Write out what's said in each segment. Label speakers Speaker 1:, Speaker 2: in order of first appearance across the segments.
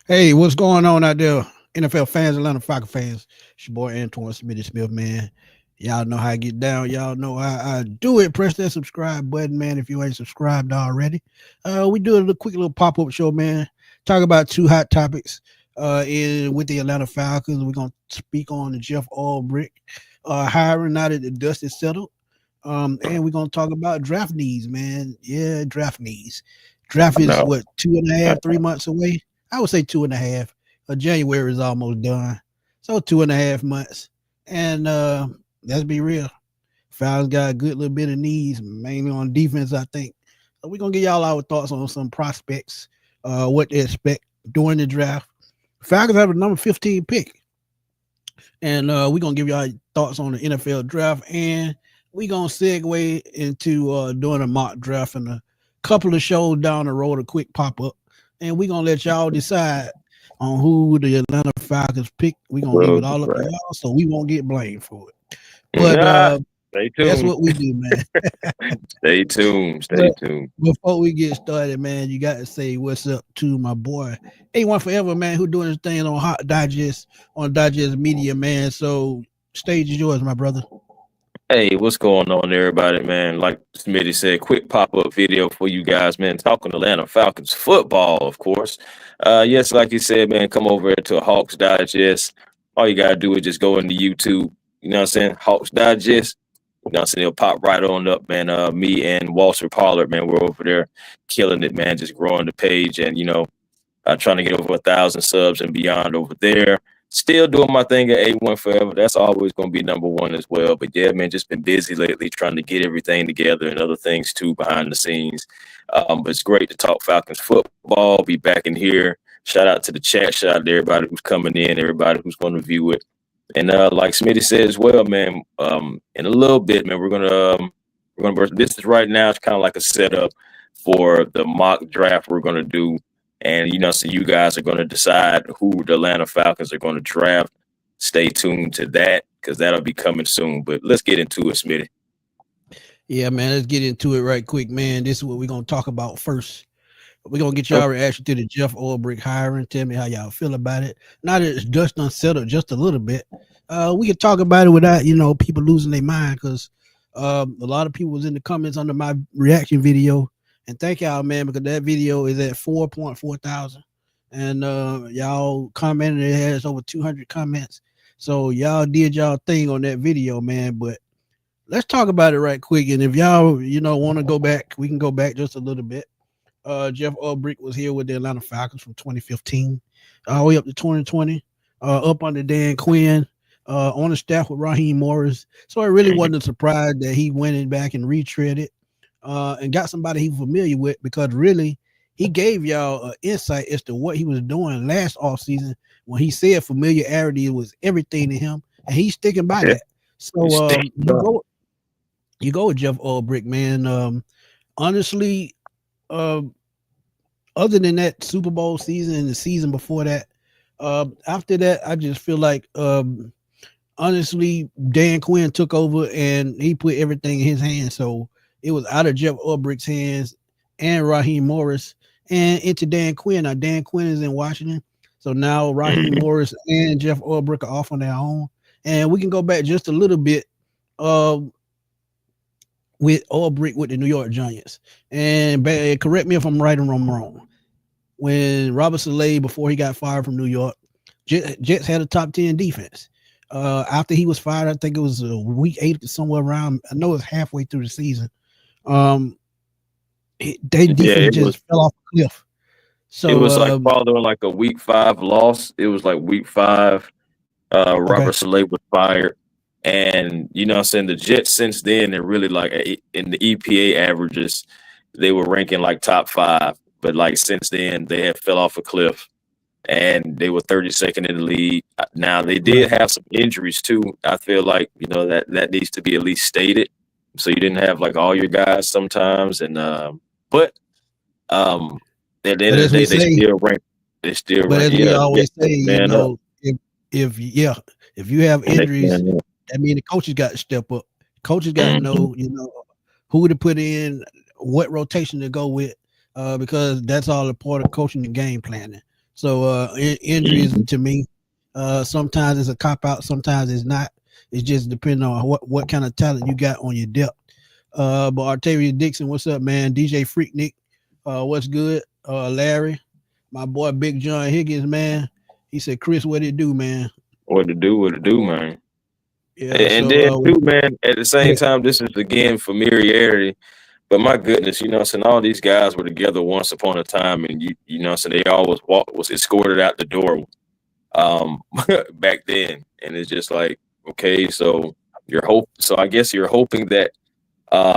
Speaker 1: Hey, what's going on out there? NFL fans, Atlanta Falcons fans. It's your boy Antwon Smitty Smith, man. Y'all know how I get down. Y'all know how I do it. Press that subscribe button, man, if you ain't subscribed already. We do a little quick little pop-up show, man. Talk about two hot topics with the Atlanta Falcons. We're gonna speak on the Jeff Ulbrich hiring now that the dust is settled. And we're gonna talk about draft needs, man. Yeah, draft needs. Draft is
Speaker 2: No.
Speaker 1: what 2.5, 3 months away. I would say 2.5. January is almost done, so 2.5 months. And let's be real, Falcons got a good little bit of needs, mainly on defense, I think. So we're gonna get y'all our thoughts on some prospects, what they expect during the draft. Falcons have a number 15 pick, and we're gonna give y'all thoughts on the NFL draft, and we're gonna segue into doing a mock draft and a couple of shows down the road, a quick pop up, and we're gonna let y'all decide on who the Atlanta Falcons pick. We're gonna leave
Speaker 2: Well,
Speaker 1: it all up to
Speaker 2: right.
Speaker 1: y'all, so we won't get blamed for it. But
Speaker 2: Nah, stay
Speaker 1: that's
Speaker 2: tuned.
Speaker 1: what we do, man.
Speaker 2: Stay tuned. Stay
Speaker 1: But
Speaker 2: tuned.
Speaker 1: before we get started, man, you got to say what's up to my boy A1 Forever, man, who doing his thing on Hot Digest, on Digest Media, man. So stage is yours, my brother.
Speaker 2: Hey, what's going on, everybody, man? Like Smitty said, quick pop-up video for you guys, man. Talking Atlanta Falcons football, of course. Yes, like you said, man, come over to Hawks Digest. All you gotta do is just go into YouTube. You know what I'm saying? Hawks Digest. You know what I'm saying? It'll pop right on up, man. Me and Walter Pollard, man, we're over there killing it, man. Just growing the page and trying to get over 1,000 subs and beyond over there. Still doing my thing at A1 Forever. That's always going to be number one as well. But yeah, man, just been busy lately trying to get everything together and other things too behind the scenes. But it's great to talk Falcons football. Be back in here. Shout out to the chat. Shout out to everybody who's coming in, everybody who's going to view it. And like Smitty said as well, man, in a little bit, man, this is right now. It's kind of like a setup for the mock draft we're going to do. And, so you guys are going to decide who the Atlanta Falcons are going to draft. Stay tuned to that because that'll be coming soon. But let's get into it, Smitty.
Speaker 1: Yeah, man, let's get into it right quick, man. This is what we're going to talk about first. We're going to get y'all reaction to the Jeff Ulbrich hiring. Tell me how y'all feel about it. Now that it's just unsettled just a little bit, we can talk about it without, people losing their mind because a lot of people was in the comments under my reaction video. And thank y'all, man, because that video is at 4.4 thousand. And y'all commented, it has over 200 comments. So y'all did y'all thing on that video, man. But let's talk about it right quick. And if y'all, want to go back, we can go back just a little bit. Jeff Ulbrich was here with the Atlanta Falcons from 2015 all the way up to 2020, up under Dan Quinn, on the staff with Raheem Morris. So it really wasn't a surprise that he went back and retreaded and got somebody he's familiar with because really he gave y'all an insight as to what he was doing last offseason when he said familiarity was everything to him, and he's sticking by that. So you go with Jeff Ulbrich, man. Honestly, other than that Super Bowl season and the season before that, after that, I just feel like honestly, Dan Quinn took over and he put everything in his hands. So it was out of Jeff Ulbrich's hands and Raheem Morris and into Dan Quinn. Now Dan Quinn is in Washington. So now Raheem Morris and Jeff Ulbrich are off on their own. And we can go back just a little bit with Ulbrich with the New York Giants. And correct me if I'm right or I'm wrong. When Robert Saleh, before he got fired from New York, Jets had a top 10 defense. After he was fired, I think it was week 8, somewhere around. I know it's halfway through the season. Their defense fell off a cliff. So
Speaker 2: it was like following like a week 5 loss. It was like week 5. Robert Saleh was fired. And, I'm saying the Jets since then, they're really like in the EPA averages, they were ranking like top 5. But like since then, they had fell off a cliff and they were 32nd in the league. Now, they did have some injuries too. I feel like, that needs to be at least stated. So you didn't have like all your guys sometimes. And, but at the end of the day, they still rank. They still rank.
Speaker 1: But as we always say, if you have injuries, I mean, the coaches got to step up. Coaches got to know, who to put in, what rotation to go with, because that's all a part of coaching and game planning. So injuries
Speaker 2: Mhm.
Speaker 1: to me, sometimes it's a cop out, sometimes it's not. It's just depending on what kind of talent you got on your depth. But Artavius Dixon, what's up, man? DJ Freaknik, what's good? Larry, my boy Big John Higgins, man. He said, Chris, what it do, man?
Speaker 2: What to do, man.
Speaker 1: Yeah,
Speaker 2: And
Speaker 1: so
Speaker 2: then too, man, at the same time, this is again familiarity. But my goodness, saying all these guys were together once upon a time, and so they always was escorted out the door um back then. And it's just like, okay, so I guess you're hoping that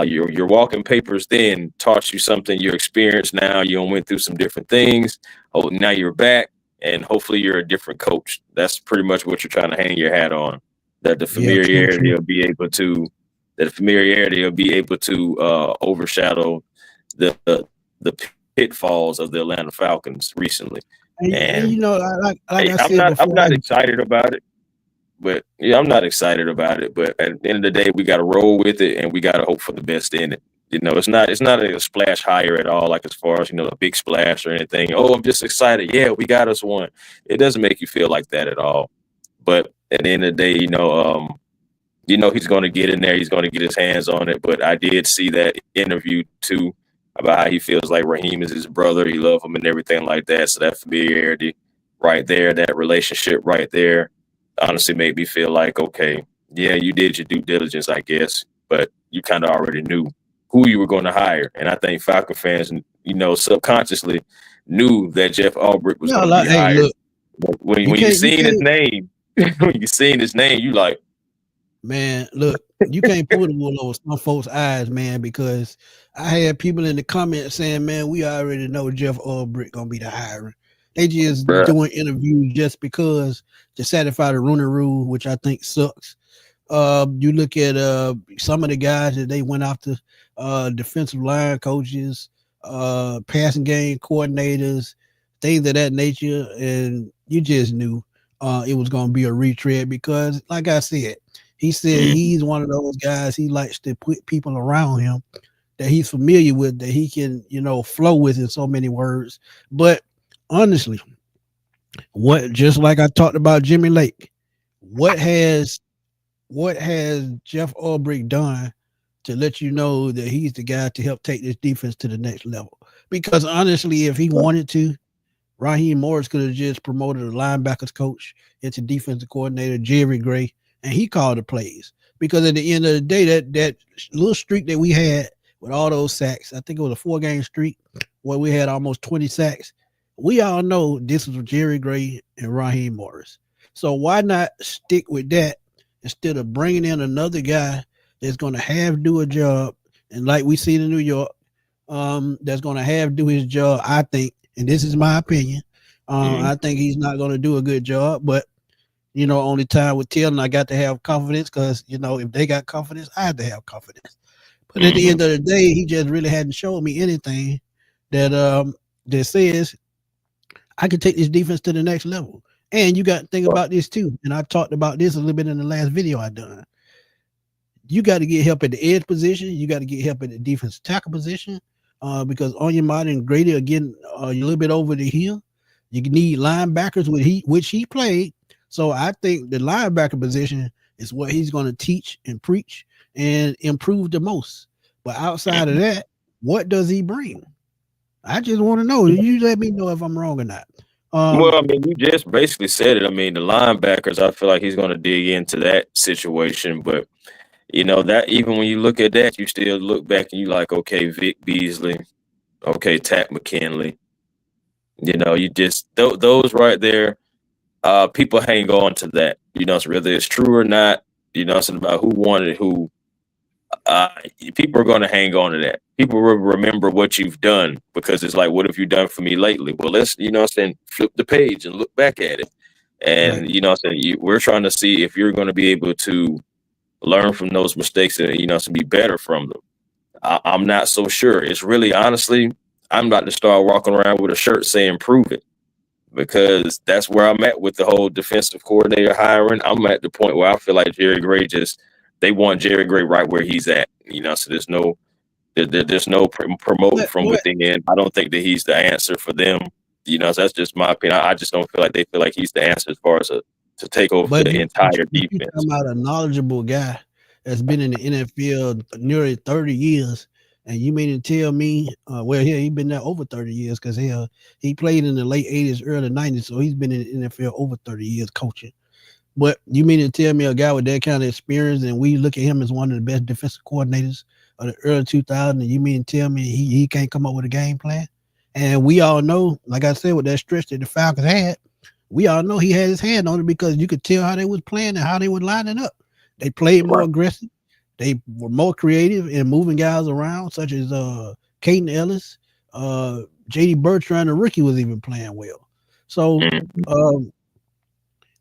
Speaker 2: your walking papers then taught you something you experienced now. You went through some different things. Oh, now you're back, and hopefully you're a different coach. That's pretty much what you're trying to hang your hat on. That the
Speaker 1: yeah, true,
Speaker 2: familiarity
Speaker 1: true.
Speaker 2: will be able to overshadow the pitfalls of the Atlanta Falcons recently.
Speaker 1: And
Speaker 2: And
Speaker 1: like
Speaker 2: hey,
Speaker 1: I
Speaker 2: I'm
Speaker 1: said
Speaker 2: not I'm
Speaker 1: before,
Speaker 2: not excited about it. But yeah, I'm not excited about it. But at the end of the day, we got to roll with it, and we got to hope for the best in it. It's not a splash higher at all. Like as far as a big splash or anything. Oh, I'm just excited. Yeah, we got us one. It doesn't make you feel like that at all. But at the end of the day, he's going to get in there. He's going to get his hands on it. But I did see that interview too about how he feels like Raheem is his brother. He loves him and everything like that. So that familiarity right there, that relationship right there, honestly made me feel like, okay, yeah, you did your due diligence, I guess, but you kind of already knew who you were going to hire. And I think Falcon fans, subconsciously knew that Jeff Ulbrich was
Speaker 1: no,
Speaker 2: going to
Speaker 1: like,
Speaker 2: be
Speaker 1: hey,
Speaker 2: hired.
Speaker 1: look,
Speaker 2: When you
Speaker 1: you
Speaker 2: seen his
Speaker 1: can't,
Speaker 2: name, when you seen his name, you like,
Speaker 1: man, look, you can't pull the wool over some folks' eyes, man, because I had people in the comments saying, man, we already know Jeff Ulbrich gonna be the hiring. They just
Speaker 2: bruh.
Speaker 1: doing interviews just because to satisfy the Rooney Rule, which I think sucks. You look at some of the guys that they went after, defensive line coaches, passing game coordinators, things of that nature, and you just knew it was going to be a retread because, like I said, he said
Speaker 2: Mhm.
Speaker 1: he's one of those guys. He likes to put people around him that he's familiar with, that he can, flow with in so many words. But honestly, what just like I talked about Jimmy Lake, what has what has Jeff Ulbrich done to let you know that he's the guy to help take this defense to the next level? Because honestly, if he wanted to, Raheem Morris could have just promoted a linebackers coach into defensive coordinator, Jerry Gray, and he called the plays. Because at the end of the day, that little streak that we had with all those sacks, I think it was a 4-game streak where we had almost 20 sacks. We all know this was Jerry Gray and Raheem Morris. So why not stick with that instead of bringing in another guy that's going to have do a job? And like we see in New York, that's going to have do his job, I think, and this is my opinion.
Speaker 2: Mhm.
Speaker 1: I think he's not going to do a good job, but only time will tell. And I got to have confidence because if they got confidence, I have to have confidence. But at the
Speaker 2: Mhm.
Speaker 1: end of the day, he just really hadn't showed me anything that that says I can take this defense to the next level. And you got to think about this too. And I talked about this a little bit in the last video I done. You got to get help at the edge position. You got to get help at the defensive tackle position because Onyemata and Grady are getting a little bit over the hill. You need linebackers, which he played. So I think the linebacker position is what he's going to teach and preach and improve the most. But outside of that, what does he bring? I just want to know. You let me know if I'm wrong or not.
Speaker 2: Well,
Speaker 1: Um,
Speaker 2: I mean, you just basically said it. I mean, the linebackers, I feel like he's going to dig into that situation. But, that even when you look at that, you still look back and you like, okay, Vic Beasley, okay, Tack McKinley. You just, those right there, people hang on to that. So whether it's true or not, something about who wanted who, uh, people are going to hang on to that. People will remember what you've done because it's like, what have you done for me lately? Well, let's, flip the page and look back at it.
Speaker 1: right.
Speaker 2: And we're trying to see if you're going to be able to learn from those mistakes and to be better from them. I'm not so sure. It's really honestly, I'm about to start walking around with a shirt saying "Prove it" because that's where I'm at with the whole defensive coordinator hiring. I'm at the point where I feel like Jerry Gray they want Jerry Gray right where he's at. So there's no promoting
Speaker 1: What
Speaker 2: from
Speaker 1: what
Speaker 2: within. I don't think that he's the answer for them. So that's just my opinion. I just don't feel like they feel like he's the answer as far as to take over
Speaker 1: But
Speaker 2: the entire
Speaker 1: you
Speaker 2: defense.
Speaker 1: talking about a knowledgeable guy that's been in the NFL nearly 30 years, and you mean to tell me, he been there over 30 years because he played in the late 80s, early 90s, so he's been in the NFL over 30 years coaching. But you mean to tell me a guy with that kind of experience, and we look at him as one of the best defensive coordinators of the early 2000s, and you mean to tell me he can't come up with a game plan? And we all know, like I said, with that stretch that the Falcons had, we all know he had his hand on it because you could tell how they was playing and how they were lining up. They played more aggressive. They were more creative in moving guys around, such as Caden Ellis, J.D. Bertrand, the rookie, was even playing well. So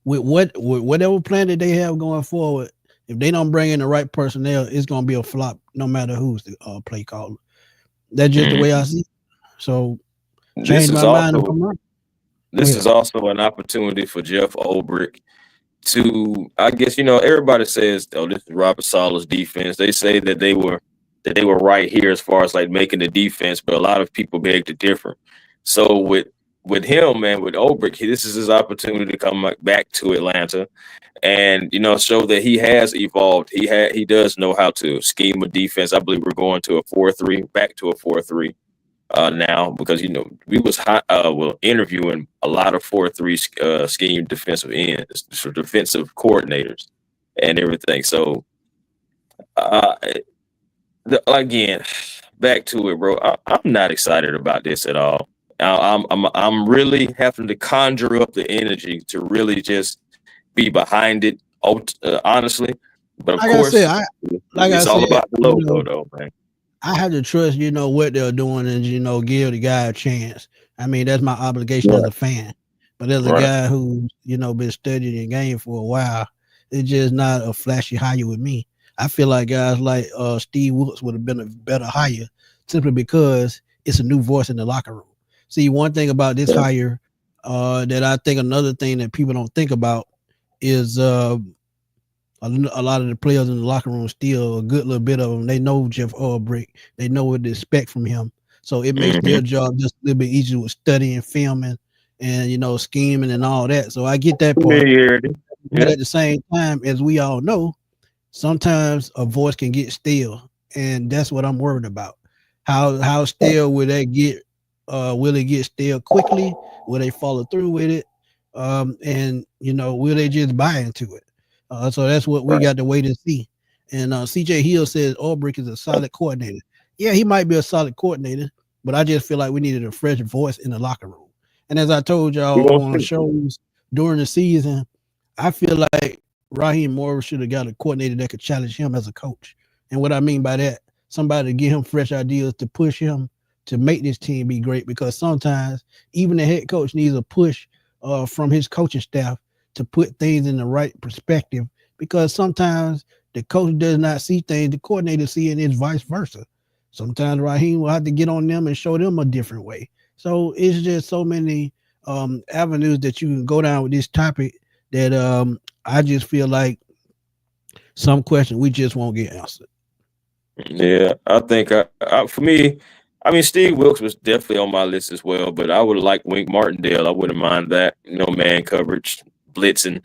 Speaker 1: with whatever plan that they have going forward, if they don't bring in the right personnel, it's going to be a flop no matter who's the play caller. That's just the way I see it. So change my mind if I'm wrong.
Speaker 2: This is also an opportunity for Jeff Ulbrich to, I guess, everybody says, oh, this is Robert Saleh's defense. They say that they were right here as far as like making the defense, but a lot of people beg to differ. So with him, man, with Ulbrich, this is his opportunity to come back to Atlanta and show that he has evolved. He does know how to scheme a defense. I believe we're going to a 4-3, back to a 4-3. Now, because we was interviewing a lot of 4-3 scheme defensive ends, for defensive coordinators, and everything. So, again, back to it, bro. I'm not excited about this at all. I'm really having to conjure up the energy to really just be behind it. Honestly, but of course, it's all about the logo, though, man.
Speaker 1: I have to trust, what they're doing and, give the guy a chance. I mean, that's my obligation as a fan. But as a guy who's, been studying the game for a while, it's just not a flashy hire with me. I feel like guys like Steve Wilkes would have been a better hire simply because it's a new voice in the locker room. See, one thing about this hire that I think another thing that people don't think about is a lot of the players in the locker room, still a good little bit of them, they know Jeff Ulbrich. They know what to expect from him. So it makes their job just a little bit easier with studying, filming, and, scheming and all that. So I get that part. But at the same time, as we all know, sometimes a voice can get stale. And that's what I'm worried about. How stale will that get? Will it get stale quickly? Will they follow through with it? And will they just buy into it? So that's what we got to wait and see. And CJ Hill says Ulbrich is a solid coordinator. Yeah, he might be a solid coordinator, but I just feel like we needed a fresh voice in the locker room. And as I told y'all on the shows during the season, I feel like Raheem Morris should have got a coordinator that could challenge him as a coach. And what I mean by that, somebody to give him fresh ideas to push him to make this team be great, because sometimes even the head coach needs a push from his coaching staff to put things in the right perspective, because sometimes the coach does not see things the coordinator see, and it's vice versa. Sometimes Raheem will have to get on them and show them a different way. So it's just so many avenues that you can go down with this topic that I just feel like some questions we just won't get answered.
Speaker 2: Yeah, I think for me, I mean, Steve Wilkes was definitely on my list as well, but I would like Wink Martindale. I wouldn't mind that, man coverage, blitzing.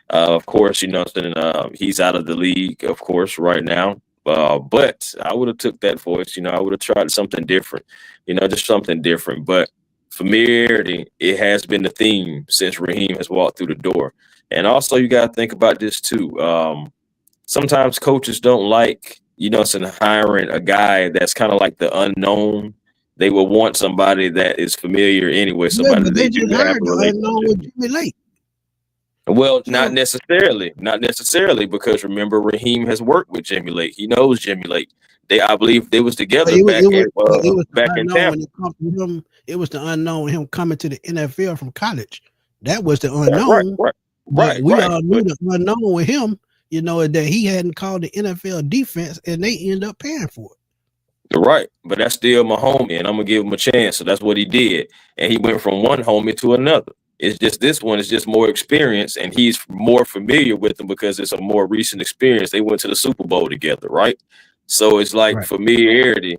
Speaker 2: Of course, he's out of the league, of course, right now. But I would have took that voice. I would have tried something different, just something different. But familiarity, it has been the theme since Raheem has walked through the door. And also, you got to think about this too. Sometimes coaches don't like, hiring a guy that's kind of like the unknown. They will want somebody that is familiar anyway. Somebody that they do have a relationship. Well, not necessarily, because remember, Raheem has worked with Jimmy Lake. He knows Jimmy Lake. I believe they was together back in Tampa.
Speaker 1: It was the unknown, him coming to the NFL from college. That was the unknown. Right. We all knew the unknown with him, that he hadn't called the NFL defense, and they ended up paying for it.
Speaker 2: Right, but that's still my homie, and I'm gonna give him a chance. So that's what he did, and he went from one homie to another. It's just this one is just more experience, and he's more familiar with them because it's a more recent experience. They went to the Super Bowl together, right? So it's like familiarity.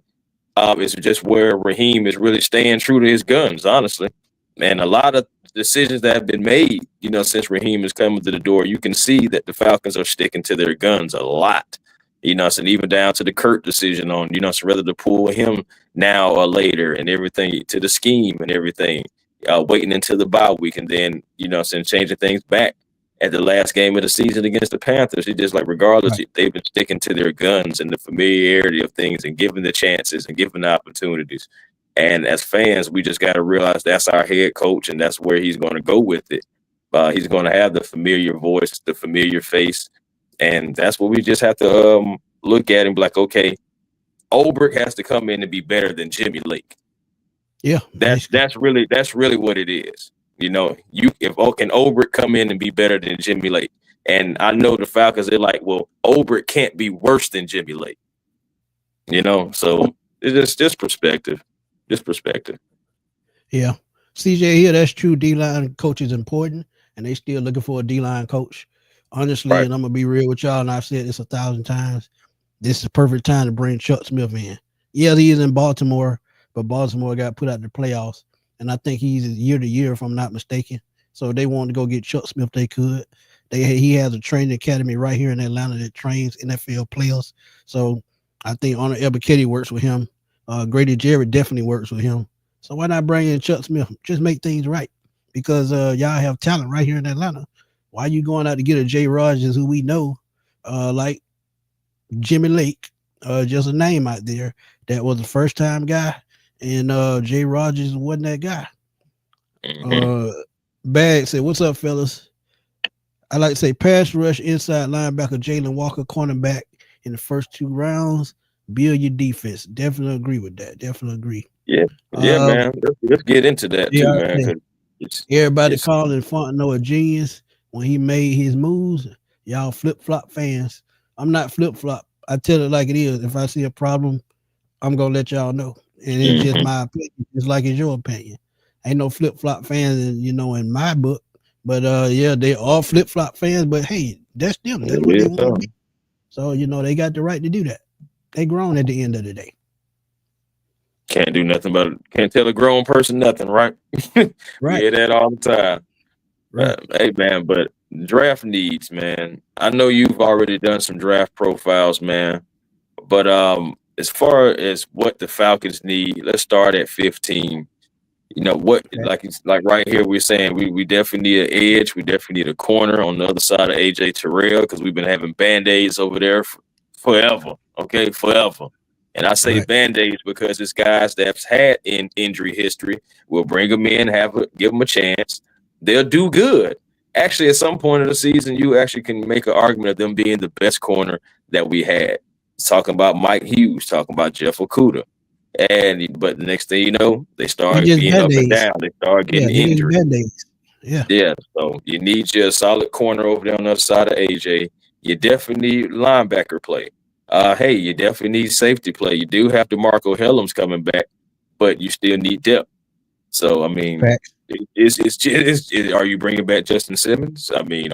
Speaker 2: It's just where Raheem is really staying true to his guns, honestly. And a lot of decisions that have been made, since Raheem has come to the door, you can see that the Falcons are sticking to their guns a lot. And even down to the Kurt decision on, so whether to pull him now or later and everything, to the scheme and everything, waiting until the bye week and then, changing things back at the last game of the season against the Panthers. It's just like, regardless,
Speaker 1: Right.
Speaker 2: they've been sticking to their guns and the familiarity of things and giving the chances and giving the opportunities. And as fans, we just got to realize that's our head coach and that's where he's going to go with it. He's going to have the familiar voice, the familiar face. And that's what we just have to look at and be like, okay, Ulbrich has to come in and be better than Jimmy Lake.
Speaker 1: Yeah.
Speaker 2: That's really what it is. Can Ulbrich come in and be better than Jimmy Lake? And I know the Falcons, they're like, well, Ulbrich can't be worse than Jimmy Lake. So it's just perspective. Just perspective.
Speaker 1: Yeah. CJ here, that's true. D-line coach is important, and they still looking for a D-line coach. Honestly,
Speaker 2: Right.
Speaker 1: and I'm going to be real with y'all, and I've said this 1,000 times, this is the perfect time to bring Chuck Smith in. Yeah, he is in Baltimore, but Baltimore got put out the playoffs, and I think he's year to year, if I'm not mistaken. So if they wanted to go get Chuck Smith, they could. He has a training academy right here in Atlanta that trains NFL players. So I think Arnold Ebiketie works with him. Grady Jarrett definitely works with him. So why not bring in Chuck Smith? Just make things right, because y'all have talent right here in Atlanta. Why are you going out to get a Jay Rogers, who we know, like Jimmy Lake, just a name out there that was a first time guy, and Jay Rogers wasn't that guy.
Speaker 2: Mm-hmm.
Speaker 1: Bag said, "What's up, fellas? I like to say pass rush, inside linebacker, Jalen Walker, cornerback in the first 2 rounds. Build your defense." Definitely agree with that. Definitely agree.
Speaker 2: Yeah, man. Let's get into that too, man.
Speaker 1: Everybody calling Fontenot a genius when he made his moves. Y'all flip flop fans. I'm not flip flop. I tell it like it is. If I see a problem, I'm gonna let y'all know, and it's just my opinion, just like it's your opinion. Ain't no flip flop fans, in my book. But yeah, they all flip flop fans. But hey, that's them. That's what they want to be. So they got the right to do that. They grown at the end of the day.
Speaker 2: Can't do nothing but can't tell a grown person nothing, right?
Speaker 1: Right.
Speaker 2: We hear that all the time.
Speaker 1: Right.
Speaker 2: Hey, man, but draft needs, man. I know you've already done some draft profiles, man. But as far as what the Falcons need, let's start at 15. Like right here, we're saying we definitely need an edge. We definitely need a corner on the other side of AJ Terrell, because we've been having Band-Aids over there forever. Okay, forever. And I say Band-Aids because it's guys that's had injury history. We'll bring them in, give them a chance. They'll do good. Actually, at some point of the season, you actually can make an argument of them being the best corner that we had. Talking about Mike Hughes, talking about Jeff Okudah. But the next thing you know, they start being up and down. They start getting injured. Yeah. So you need your solid corner over there on the other side of AJ. You definitely need linebacker play. Hey, you definitely need safety play. You do have DeMarco Hellams coming back, but you still need depth. So I mean, are you bringing back Justin Simmons? I mean,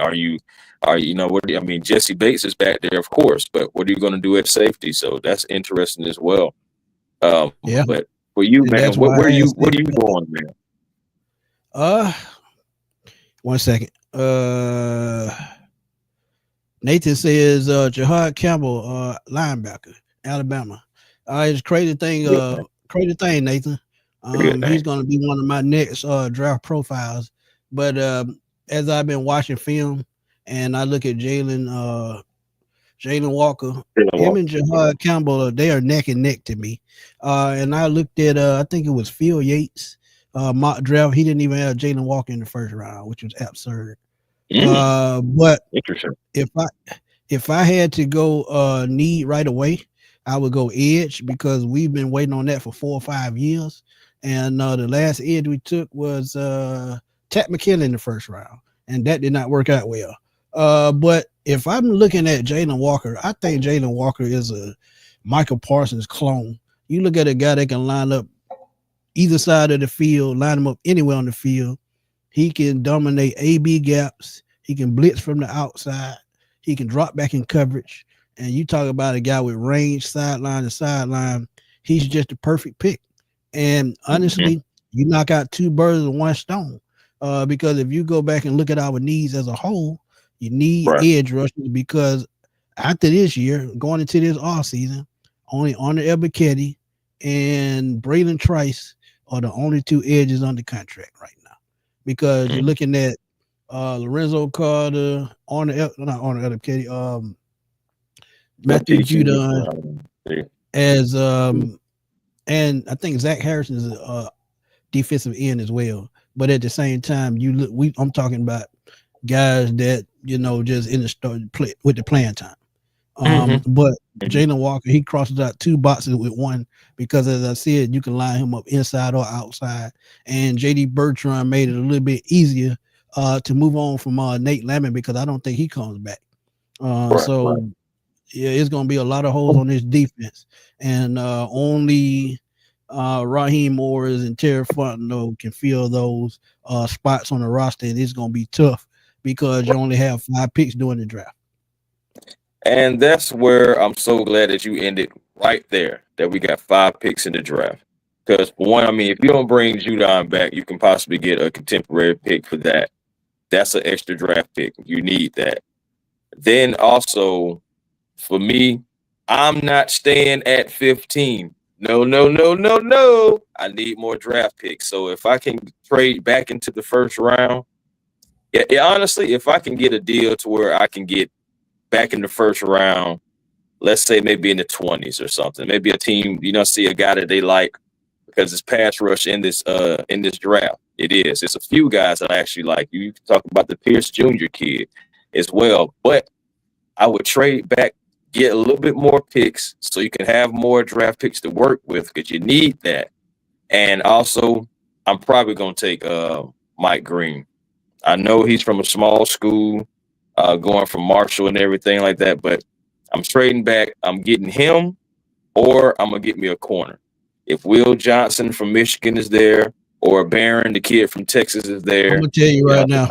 Speaker 2: Jesse Bates is back there, of course, but what are you going to do at safety? So that's interesting as well. But for you, man, where are you going, man?
Speaker 1: 1 second. Nathan says Jahad Campbell, linebacker, Alabama. It's a crazy thing, Nathan. He's going to be one of my next draft profiles. But as I've been watching film and I look at Jalen Walker, him and Jahad Campbell, they are neck and neck to me. And I looked at, I think it was Phil Yates mock draft. He didn't even have Jalen Walker in the first round, which was absurd. But if I had to go need right away, I would go edge, because we've been waiting on that for 4 or 5 years. And the last edge we took was Tat McKinley in the first round, and that did not work out well. But if I'm looking at Jalen Walker, I think Jalen Walker is a Michael Parsons clone. You look at a guy that can line up either side of the field, line him up anywhere on the field. He can dominate AB gaps. He can blitz from the outside. He can drop back in coverage. And you talk about a guy with range, sideline to sideline. He's just a perfect pick. And honestly, you knock out two birds with one stone. Because if you go back and look at our needs as a whole, you need
Speaker 2: Right.
Speaker 1: edge rushers because after this year, going into this off season, only Arnold Ebiketie and Braylon Trice are the only two edges under contract right now. Because you're
Speaker 2: Mm.
Speaker 1: looking at Lorenzo Carter, not Arnold Ebiketie,
Speaker 2: That
Speaker 1: Matthew
Speaker 2: teaching you,
Speaker 1: Judon
Speaker 2: yeah.
Speaker 1: as and I think Zach Harrison is a defensive end as well. But at the same time, I'm talking about guys that just in the start play with the playing time. But Jalen Walker, he crosses out two boxes with one because, as I said, you can line him up inside or outside. And JD Bertrand made it a little bit easier to move on from Nate Lamont because I don't think he comes back. So yeah, it's gonna be a lot of holes on this defense, and only Raheem Morris and Terry Fontenot can fill those spots on the roster, and it's gonna be tough because you only have 5 picks during the draft.
Speaker 2: And that's where I'm so glad that you ended right there, that we got 5 picks in the draft. Because one, I mean, if you don't bring Judon back, you can possibly get a contemporary pick for that. That's an extra draft pick. You need that. Then also, for me, I'm not staying at 15. No, no, no, no, no. I need more draft picks. So if I can trade back into the first round, honestly, if I can get a deal to where I can get back in the first round, let's say maybe in the 20s or something, maybe a team, see a guy that they like because it's pass rush in this draft. It's a few guys that I actually like. You can talk about the Pierce Jr. kid as well, but I would trade back, get a little bit more picks so you can have more draft picks to work with because you need that. And also, I'm probably going to take Mike Green. I know he's from a small school, going from Marshall and everything like that, but I'm trading back. I'm getting him, or I'm going to get me a corner. If Will Johnson from Michigan is there, or Barron, the kid from Texas, is there.
Speaker 1: I'm going to tell you right now,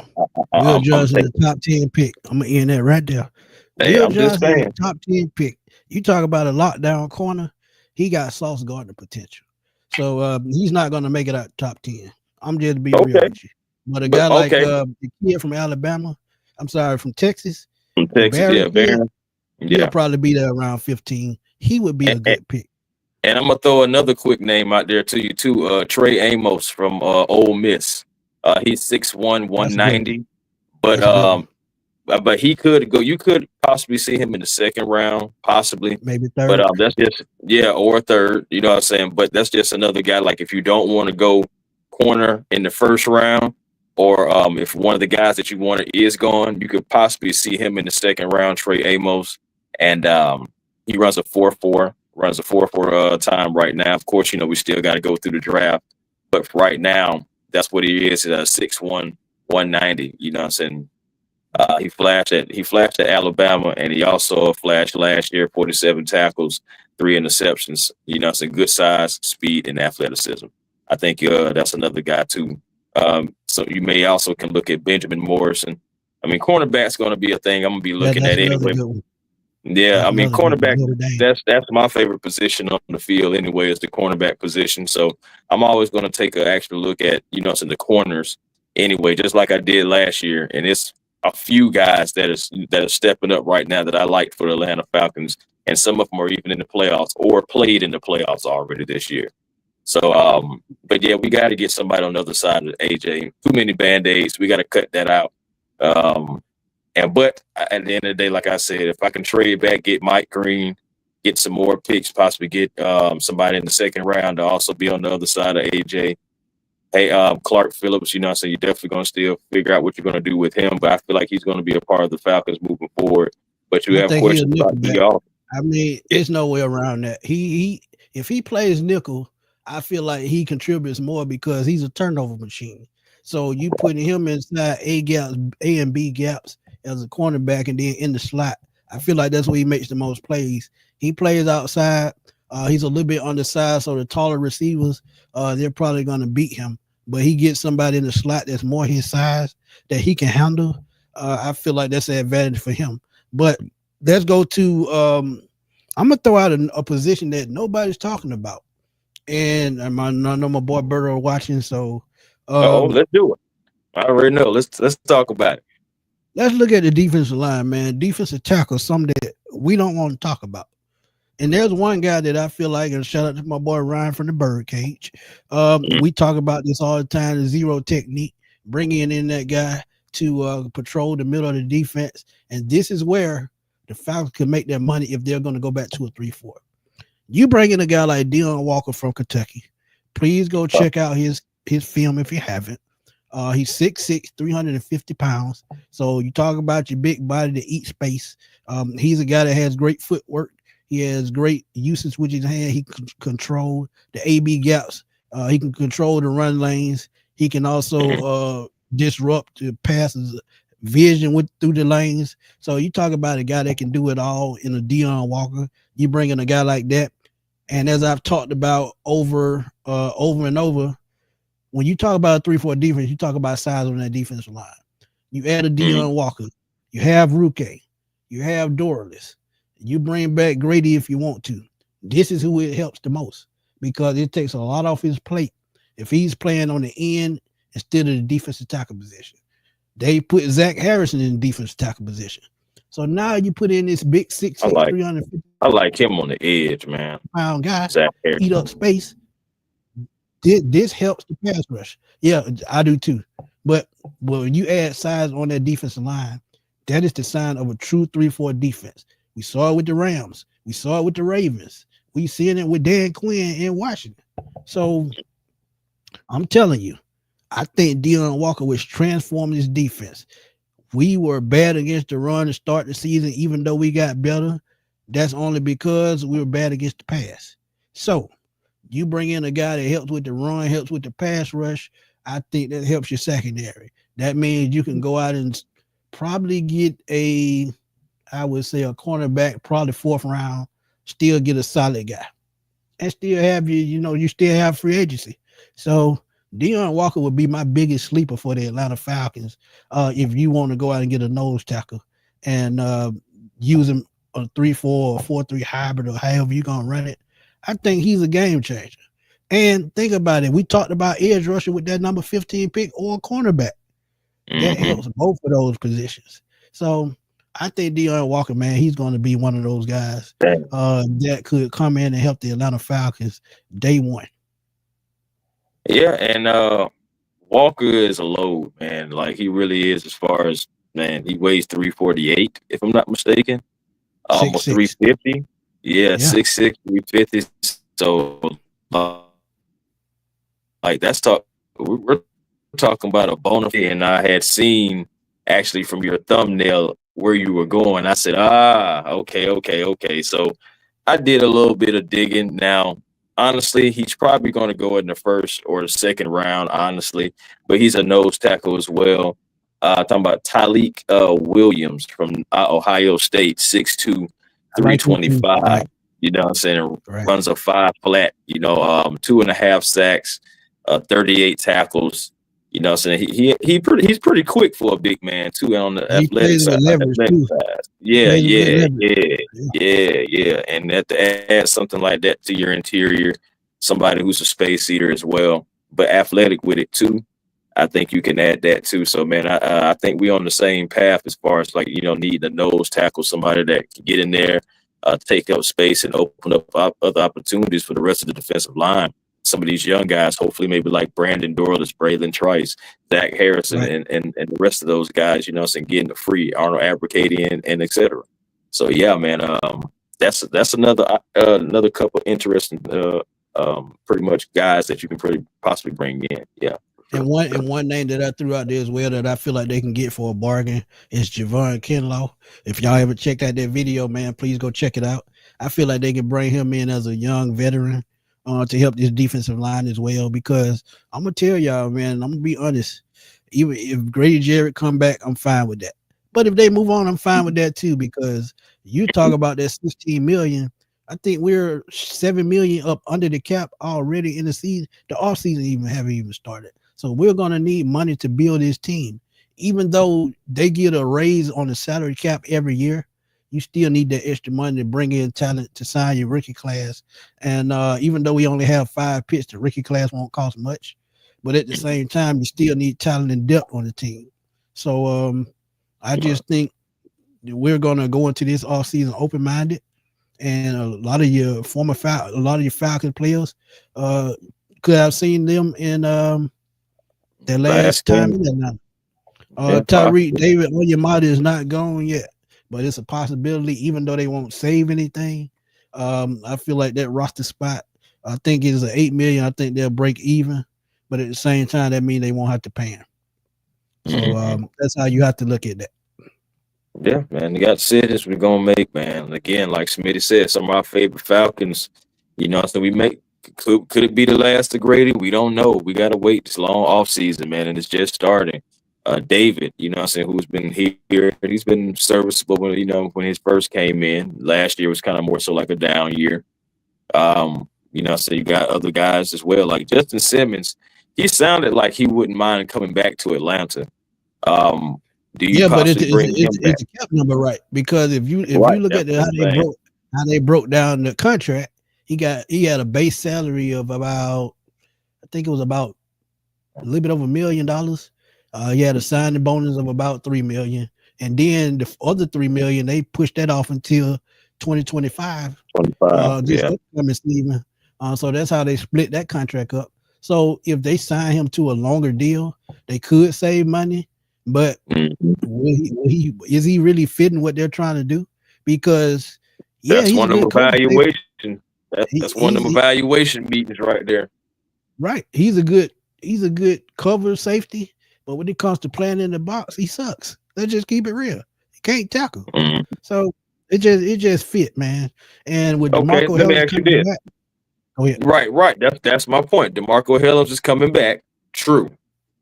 Speaker 1: Will Johnson, the top 10 pick. I'm going to end that right there. Will Johnson, the top 10 pick. You talk about a lockdown corner, he got Sauce Gardner potential. So he's not going to make it out top 10. I'm just to be real with you. But a guy like the kid from Alabama, from Texas.
Speaker 2: From Texas, Barron.
Speaker 1: He'll probably be there around 15. He would be a good pick.
Speaker 2: And I'm going to throw another quick name out there to you, too. Trey Amos from Ole Miss. He's 6'1", 190. But he could go. You could possibly see him in the second round, possibly.
Speaker 1: Maybe third.
Speaker 2: But that's just, or third. You know what I'm saying? But that's just another guy. Like if you don't want to go corner in the first round, or if one of the guys that you wanted is gone, you could possibly see him in the second round, Trey Amos. And he runs a 4.4 time right now. Of course, we still got to go through the draft. But right now, that's what he is, 6'1", 190. You know what I'm saying? He flashed at Alabama, and he also flashed last year, 47 tackles, 3 interceptions. It's a good size, speed, and athleticism. I think that's another guy too. So you may also can look at Benjamin Morrison. I mean, cornerback's going to be a thing I'm going to be looking at anyway. Yeah, I mean, cornerback, that's my favorite position on the field anyway, is the cornerback position. So I'm always going to take an extra look at, the corners anyway, just like I did last year. And it's a few guys that are stepping up right now that I liked for the Atlanta Falcons. And some of them are even in the playoffs or played in the playoffs already this year. So, but yeah, we got to get somebody on the other side of AJ. Too many Band-Aids. We got to cut that out. But at the end of the day, like I said, if I can trade back, get Mike Green, get some more picks, possibly get somebody in the second round to also be on the other side of AJ. Hey, Clark Phillips, so you're definitely going to still figure out what you're going to do with him. But I feel like he's going to be a part of the Falcons moving forward. But you have questions about y'all.
Speaker 1: I mean, there's no way around that. If he plays nickel, I feel like he contributes more because he's a turnover machine. So you putting him inside A and B gaps as a cornerback, and then in the slot, I feel like that's where he makes the most plays. He plays outside. He's a little bit undersized, so the taller receivers, they're probably going to beat him. But he gets somebody in the slot that's more his size that he can handle. I feel like that's an advantage for him. But let's go to I'm going to throw out a position that nobody's talking about. And I know my boy Burrow watching, so
Speaker 2: Let's do it. I already know. Let's talk about it.
Speaker 1: let's look at the defensive line, man. Defensive tackle, something that we don't want to talk about. And there's one guy that I feel like, and shout out to my boy Ryan from the Birdcage. We talk about this all the time, the zero technique, bringing in that guy to patrol the middle of the defense. And this is where the Falcons can make their money if they're going to go back 2 or 3-4. You bring in a guy like Deon Walker from Kentucky. Please go check out his film if you haven't. He's 6'6", 350 pounds. So you talk about your big body to eat space. He's a guy that has great footwork. He has great usage with his hand. He can control the AB gaps. He can control the run lanes. He can also disrupt the passes vision through the lanes. So you talk about a guy that can do it all in a Deon Walker. You bring in a guy like that. And as I've talked about over and over, when you talk about a 3-4 defense, you talk about size on that defensive line. You add a Deon Walker. You have Ruke. You have Dorless. You bring back Grady if you want to. This is who it helps the most because it takes a lot off his plate if he's playing on the end instead of the defensive tackle position. They put Zach Harrison in the defensive tackle position. So now you put in this big 6'6", 350.
Speaker 2: I like him on the edge, man.
Speaker 1: Pound guy, eat up space. This helps the pass rush. Yeah, I do too. But when you add size on that defensive line, that is the sign of a true 3-4 defense. We saw it with the Rams. We saw it with the Ravens. We seeing it with Dan Quinn in Washington. So I'm telling you, I think Deon Walker was transforming this defense. We were bad against the run to start the season, even though we got better. That's only because we were bad against the pass. So you bring in a guy that helps with the run, helps with the pass rush. I think that helps your secondary. That means you can go out and probably get I would say a cornerback, probably 4th round, still get a solid guy. And still have you still have free agency. So Deon Walker would be my biggest sleeper for the Atlanta Falcons if you want to go out and get a nose tackle and use him a 3-4 or 4-3 hybrid or however you're going to run it. I think he's a game changer. And think about it. We talked about edge rusher with that number 15 pick or a cornerback. That helps both of those positions. So I think Deon Walker, man, he's going to be one of those guys that could come in and help the Atlanta Falcons day one.
Speaker 2: Yeah, and Walker is a load, man. Like he really is. As far as man, he weighs 348, if I'm not mistaken, almost 350. Yeah, 6'6", 350. So, like that's we're talking about a bona fide, and I had seen actually from your thumbnail where you were going. I said, okay. So I did a little bit of digging. Now, honestly, he's probably going to go in the 1st or the 2nd round, honestly, but he's a nose tackle as well. Talking about Tyleik Williams from Ohio State, 6'2", 325. Right. You know what I'm saying? Right. Runs a 5 flat, 2.5 sacks, 38 tackles. You know what I'm saying? He's pretty quick for a big man too on the athletic side. Yeah. And that to add something like that to your interior, somebody who's a space eater as well, but athletic with it too. I think you can add that too. So man, I think we're on the same path as far as needing a nose tackle, somebody that can get in there, take up space and open up other opportunities for the rest of the defensive line. Some of these young guys, hopefully maybe like Brandon Dorless, Braylon Trice, Zach Harrison, right. and the rest of those guys, and getting the free Arnold Abracadian and et cetera. So yeah, man, that's another couple interesting pretty much guys that you can pretty possibly bring in. Yeah.
Speaker 1: And one name that I threw out there as well that I feel like they can get for a bargain is Javon Kinlaw. If y'all ever checked out that video, man, please go check it out. I feel like they can bring him in as a young veteran to help this defensive line as well, because I'm going to tell y'all, man, I'm going to be honest. Even if Grady Jarrett come back, I'm fine with that. But if they move on, I'm fine with that too, because you talk about that $16 million. I think we're $7 million up under the cap already in the season. The offseason haven't even started. So we're going to need money to build this team. Even though they get a raise on the salary cap every year, you still need that extra money to bring in talent to sign your rookie class. And even though we only have 5 picks, the rookie class won't cost much. But at the same time, you still need talent and depth on the team. So I just think we're gonna go into this offseason open-minded, and a lot of your Falcon players could have seen them in their last time in Atlanta. Tyreek David Onyemata is not gone yet, but it's a possibility, even though they won't save anything. I feel like that roster spot, I think it is an $8 million. I think they'll break even, but at the same time, that means they won't have to pay him. So that's how you have to look at that.
Speaker 2: Yeah, man, you got decisions we're gonna make, man. Again, like Smitty said, some of our favorite Falcons, so we make could it be the last of Grady? We don't know. We gotta wait this long off season, man, and it's just starting. David, who's been here, he's been serviceable when he first came in. Last year was kind of more so like a down year. So you got other guys as well, like Justin Simmons. He sounded like he wouldn't mind coming back to Atlanta. Do you possibly bring him back?
Speaker 1: It's a cap number, right? Because if you look at how they broke down the contract, he had a base salary of about, I think it was about a little bit over $1 million. He had a signing bonus of about $3 million, and then the other $3 million they pushed that off until 2025. Upcoming season. So that's how they split that contract up. So if they sign him to a longer deal, they could save money. But is he really fitting what they're trying to do? Because
Speaker 2: that's one of them evaluation. That's one of them evaluation meetings right there.
Speaker 1: Right. He's a good cover safety, but when it comes to playing in the box, he sucks. Let's just keep it real. He can't tackle. So it just fit, man. And with DeMarco Hellams coming back. Oh yeah.
Speaker 2: Right. That's my point. DeMarco Hellams is coming back. True.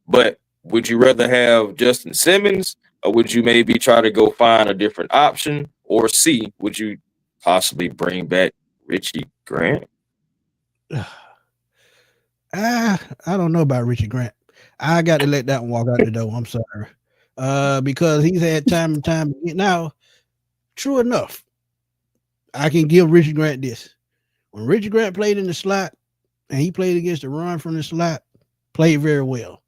Speaker 2: But would you rather have Justin Simmons, or would you maybe try to go find a different option? Or C, would you possibly bring back Richie Grant?
Speaker 1: I don't know about Richie Grant. I got to let that one walk out the door. I'm sorry. Because he's had time and time. Now, true enough, I can give Richie Grant this. When Richie Grant played in the slot and he played against the run from the slot, played very well.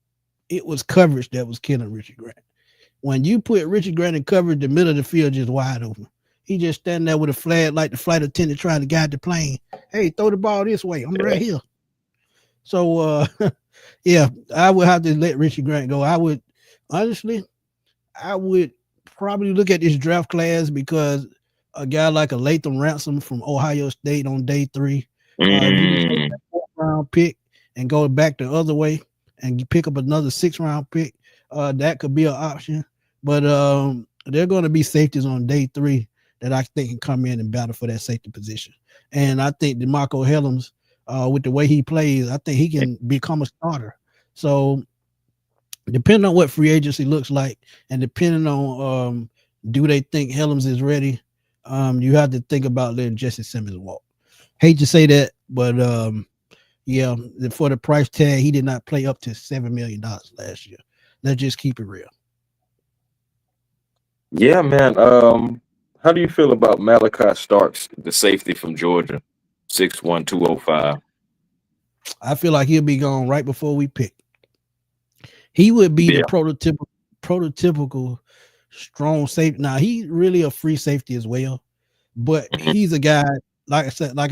Speaker 1: It was coverage that was killing Richie Grant. When you put Richie Grant in coverage, the middle of the field just wide open. He just standing there with a flag like the flight attendant trying to guide the plane. Hey, throw the ball this way. I'm right here. So, yeah, I would have to let Richie Grant go. I would probably look at this draft class, because a guy like a Latham Ransom from Ohio State on day 3, you can take that 4th round pick and go back the other way and you pick up another 6th round pick. That could be an option. But there are going to be safeties on day 3 that I think can come in and battle for that safety position. And I think DeMarco Hellams, with the way he plays, I think he can become a starter. So depending on what free agency looks like, and depending on do they think Hellams is ready, you have to think about letting Jesse Simmons walk. Hate to say that, but yeah, for the price tag, he did not play up to $7 million last year. Let's just keep it real.
Speaker 2: Yeah, man. How do you feel about Malachi Starks, the safety from Georgia, 6'1", 205?
Speaker 1: I feel like he'll be gone right before we pick. He would be the prototypical strong safety. Now, he's really a free safety as well, but he's a guy, like I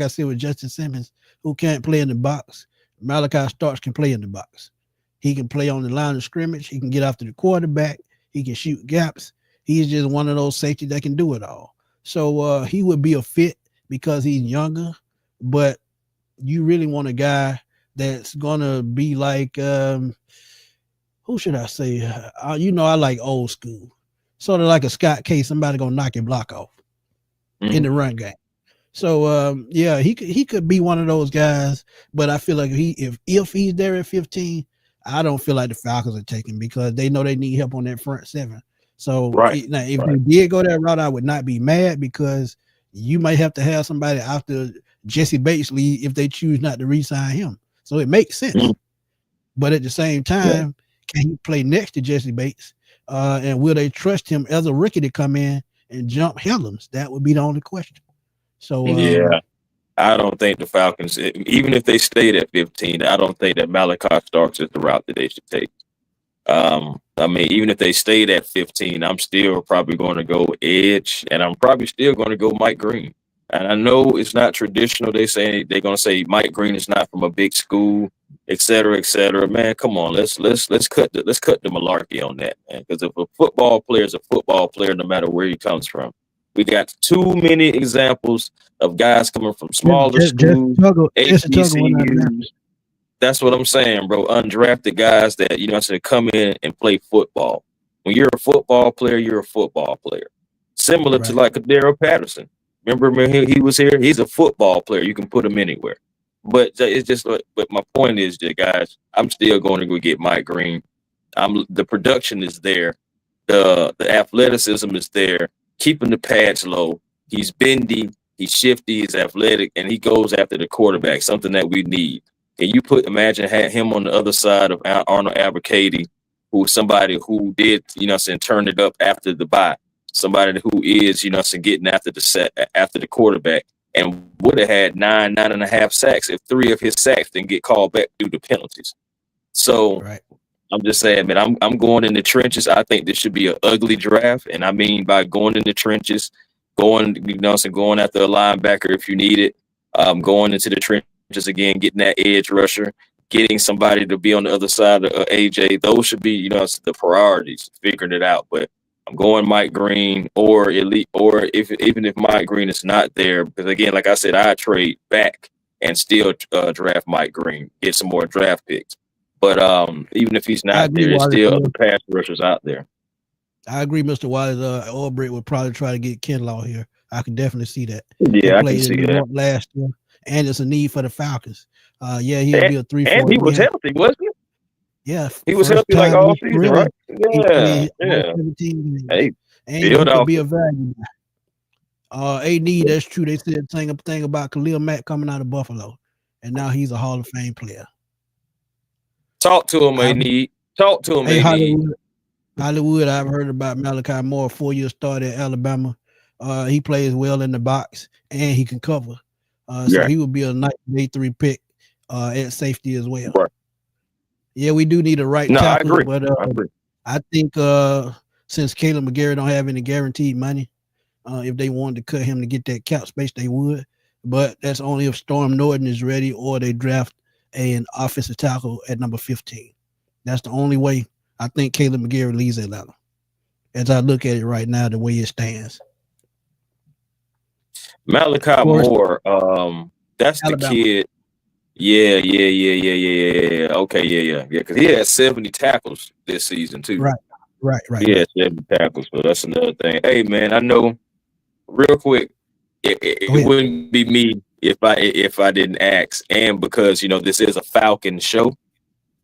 Speaker 1: said with Justin Simmons, who can't play in the box. Malachi Starks can play in the box. He can play on the line of scrimmage. He can get after the quarterback. He can shoot gaps. He's just one of those safeties that can do it all. So he would be a fit because he's younger, but you really want a guy that's going to be like, who should I say? I like old school. Sort of like a Scott K, somebody going to knock your block off in the run game. So yeah, he could be one of those guys, but I feel like if he's there at 15, I don't feel like the Falcons are taking, because they know they need help on that front 7. So if you did go that route, I would not be mad, because you might have to have somebody after Jesse Bates leave if they choose not to re-sign him. So it makes sense. But at the same time, can he play next to Jesse Bates? And will they trust him as a rookie to come in and jump Helms. That would be the only question. So
Speaker 2: Yeah. I don't think the Falcons, even if they stayed at 15, I don't think that Malachi Starks is the route that they should take. I mean, even if they stayed at 15, I'm still probably going to go edge, and I'm probably still going to go Mike Green. And I know it's not traditional. They're going to say Mike Green is not from a big school, et cetera, et cetera. Man, come on, let's cut the malarkey on that, man. Because if a football player is a football player, no matter where he comes from, we got too many examples of guys coming from smaller schools, HBCUs. That's what I'm saying, bro. Undrafted guys that, come in and play football. When you're a football player, you're a football player. Similar to like a Daryl Patterson. Remember when he was here? He's a football player. You can put him anywhere. But it's just like, but my point is that, guys, I'm still going to go get Mike Green. The production is there. The athleticism is there. Keeping the pads low. He's bendy. He's shifty. He's athletic. And he goes after the quarterback, something that we need. And you imagine had him on the other side of Arnold Abercady, who is somebody who did, turn it up after the bye. Somebody who is, getting after the quarterback, and would have had 9.5 sacks if 3 of his sacks didn't get called back due to penalties. So I'm just saying, man, I'm going in the trenches. I think this should be an ugly draft. And I mean by going in the trenches, going after a linebacker if you need it, going into the trenches. Just again, getting that edge rusher, getting somebody to be on the other side of AJ. Those should be, the priorities, figuring it out. But I'm going Mike Green or elite, or even if Mike Green is not there, because again, like I said, I trade back and still draft Mike Green, get some more draft picks. But even if he's not there, there's still other pass rushers out there.
Speaker 1: I agree, Mr. Wallace. Ulbrich would probably try to get Kinlaw here. I can definitely see that.
Speaker 2: Yeah, I can see that.
Speaker 1: Last year. And it's a need for the Falcons. He'll be a 3-4.
Speaker 2: And he was healthy, wasn't he?
Speaker 1: Yeah,
Speaker 2: he was healthy like all season, right? Yeah.
Speaker 1: Hey, and he could be a value. AD, that's true. They said the same thing about Khalil Mack coming out of Buffalo, and now he's a Hall of Fame player.
Speaker 2: Talk to him, AD. Talk to him, AD.
Speaker 1: Hollywood, I've heard about Malachi Moore, 4-year starter at Alabama. He plays well in the box, and he can cover. So he would be a nice day 3 pick at safety as well.
Speaker 2: Right.
Speaker 1: Yeah, we do need a right tackle.
Speaker 2: I agree.
Speaker 1: But I think since Caleb McGarry don't have any guaranteed money, if they wanted to cut him to get that cap space, they would. But that's only if Storm Norton is ready or they draft an offensive tackle at number 15. That's the only way I think Caleb McGarry leaves Atlanta. As I look at it right now, the way it stands.
Speaker 2: Malachi Moore, that's Alabama. The kid. Yeah. Okay, yeah. Because he had 70 tackles this season too.
Speaker 1: Right.
Speaker 2: Yeah, 70 tackles. So that's another thing. Hey, man, I know. Real quick, it wouldn't be me if I didn't ask, and because this is a Falcon show.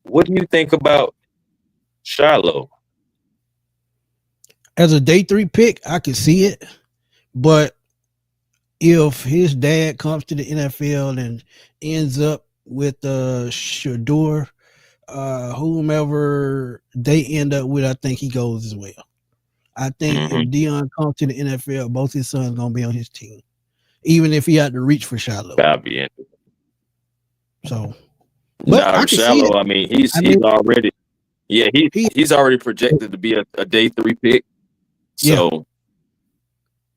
Speaker 2: What do you think about Shiloh?
Speaker 1: As a day 3 pick, I can see it, but if his dad comes to the NFL and ends up with Shador, whomever they end up with, I think he goes as well. I think if Dion comes to the NFL, both his sons gonna be on his team, even if he had to reach for Shiloh.
Speaker 2: That'd be interesting.
Speaker 1: So,
Speaker 2: but Shiloh, I mean, he's already, he's already projected to be a day 3 pick. So.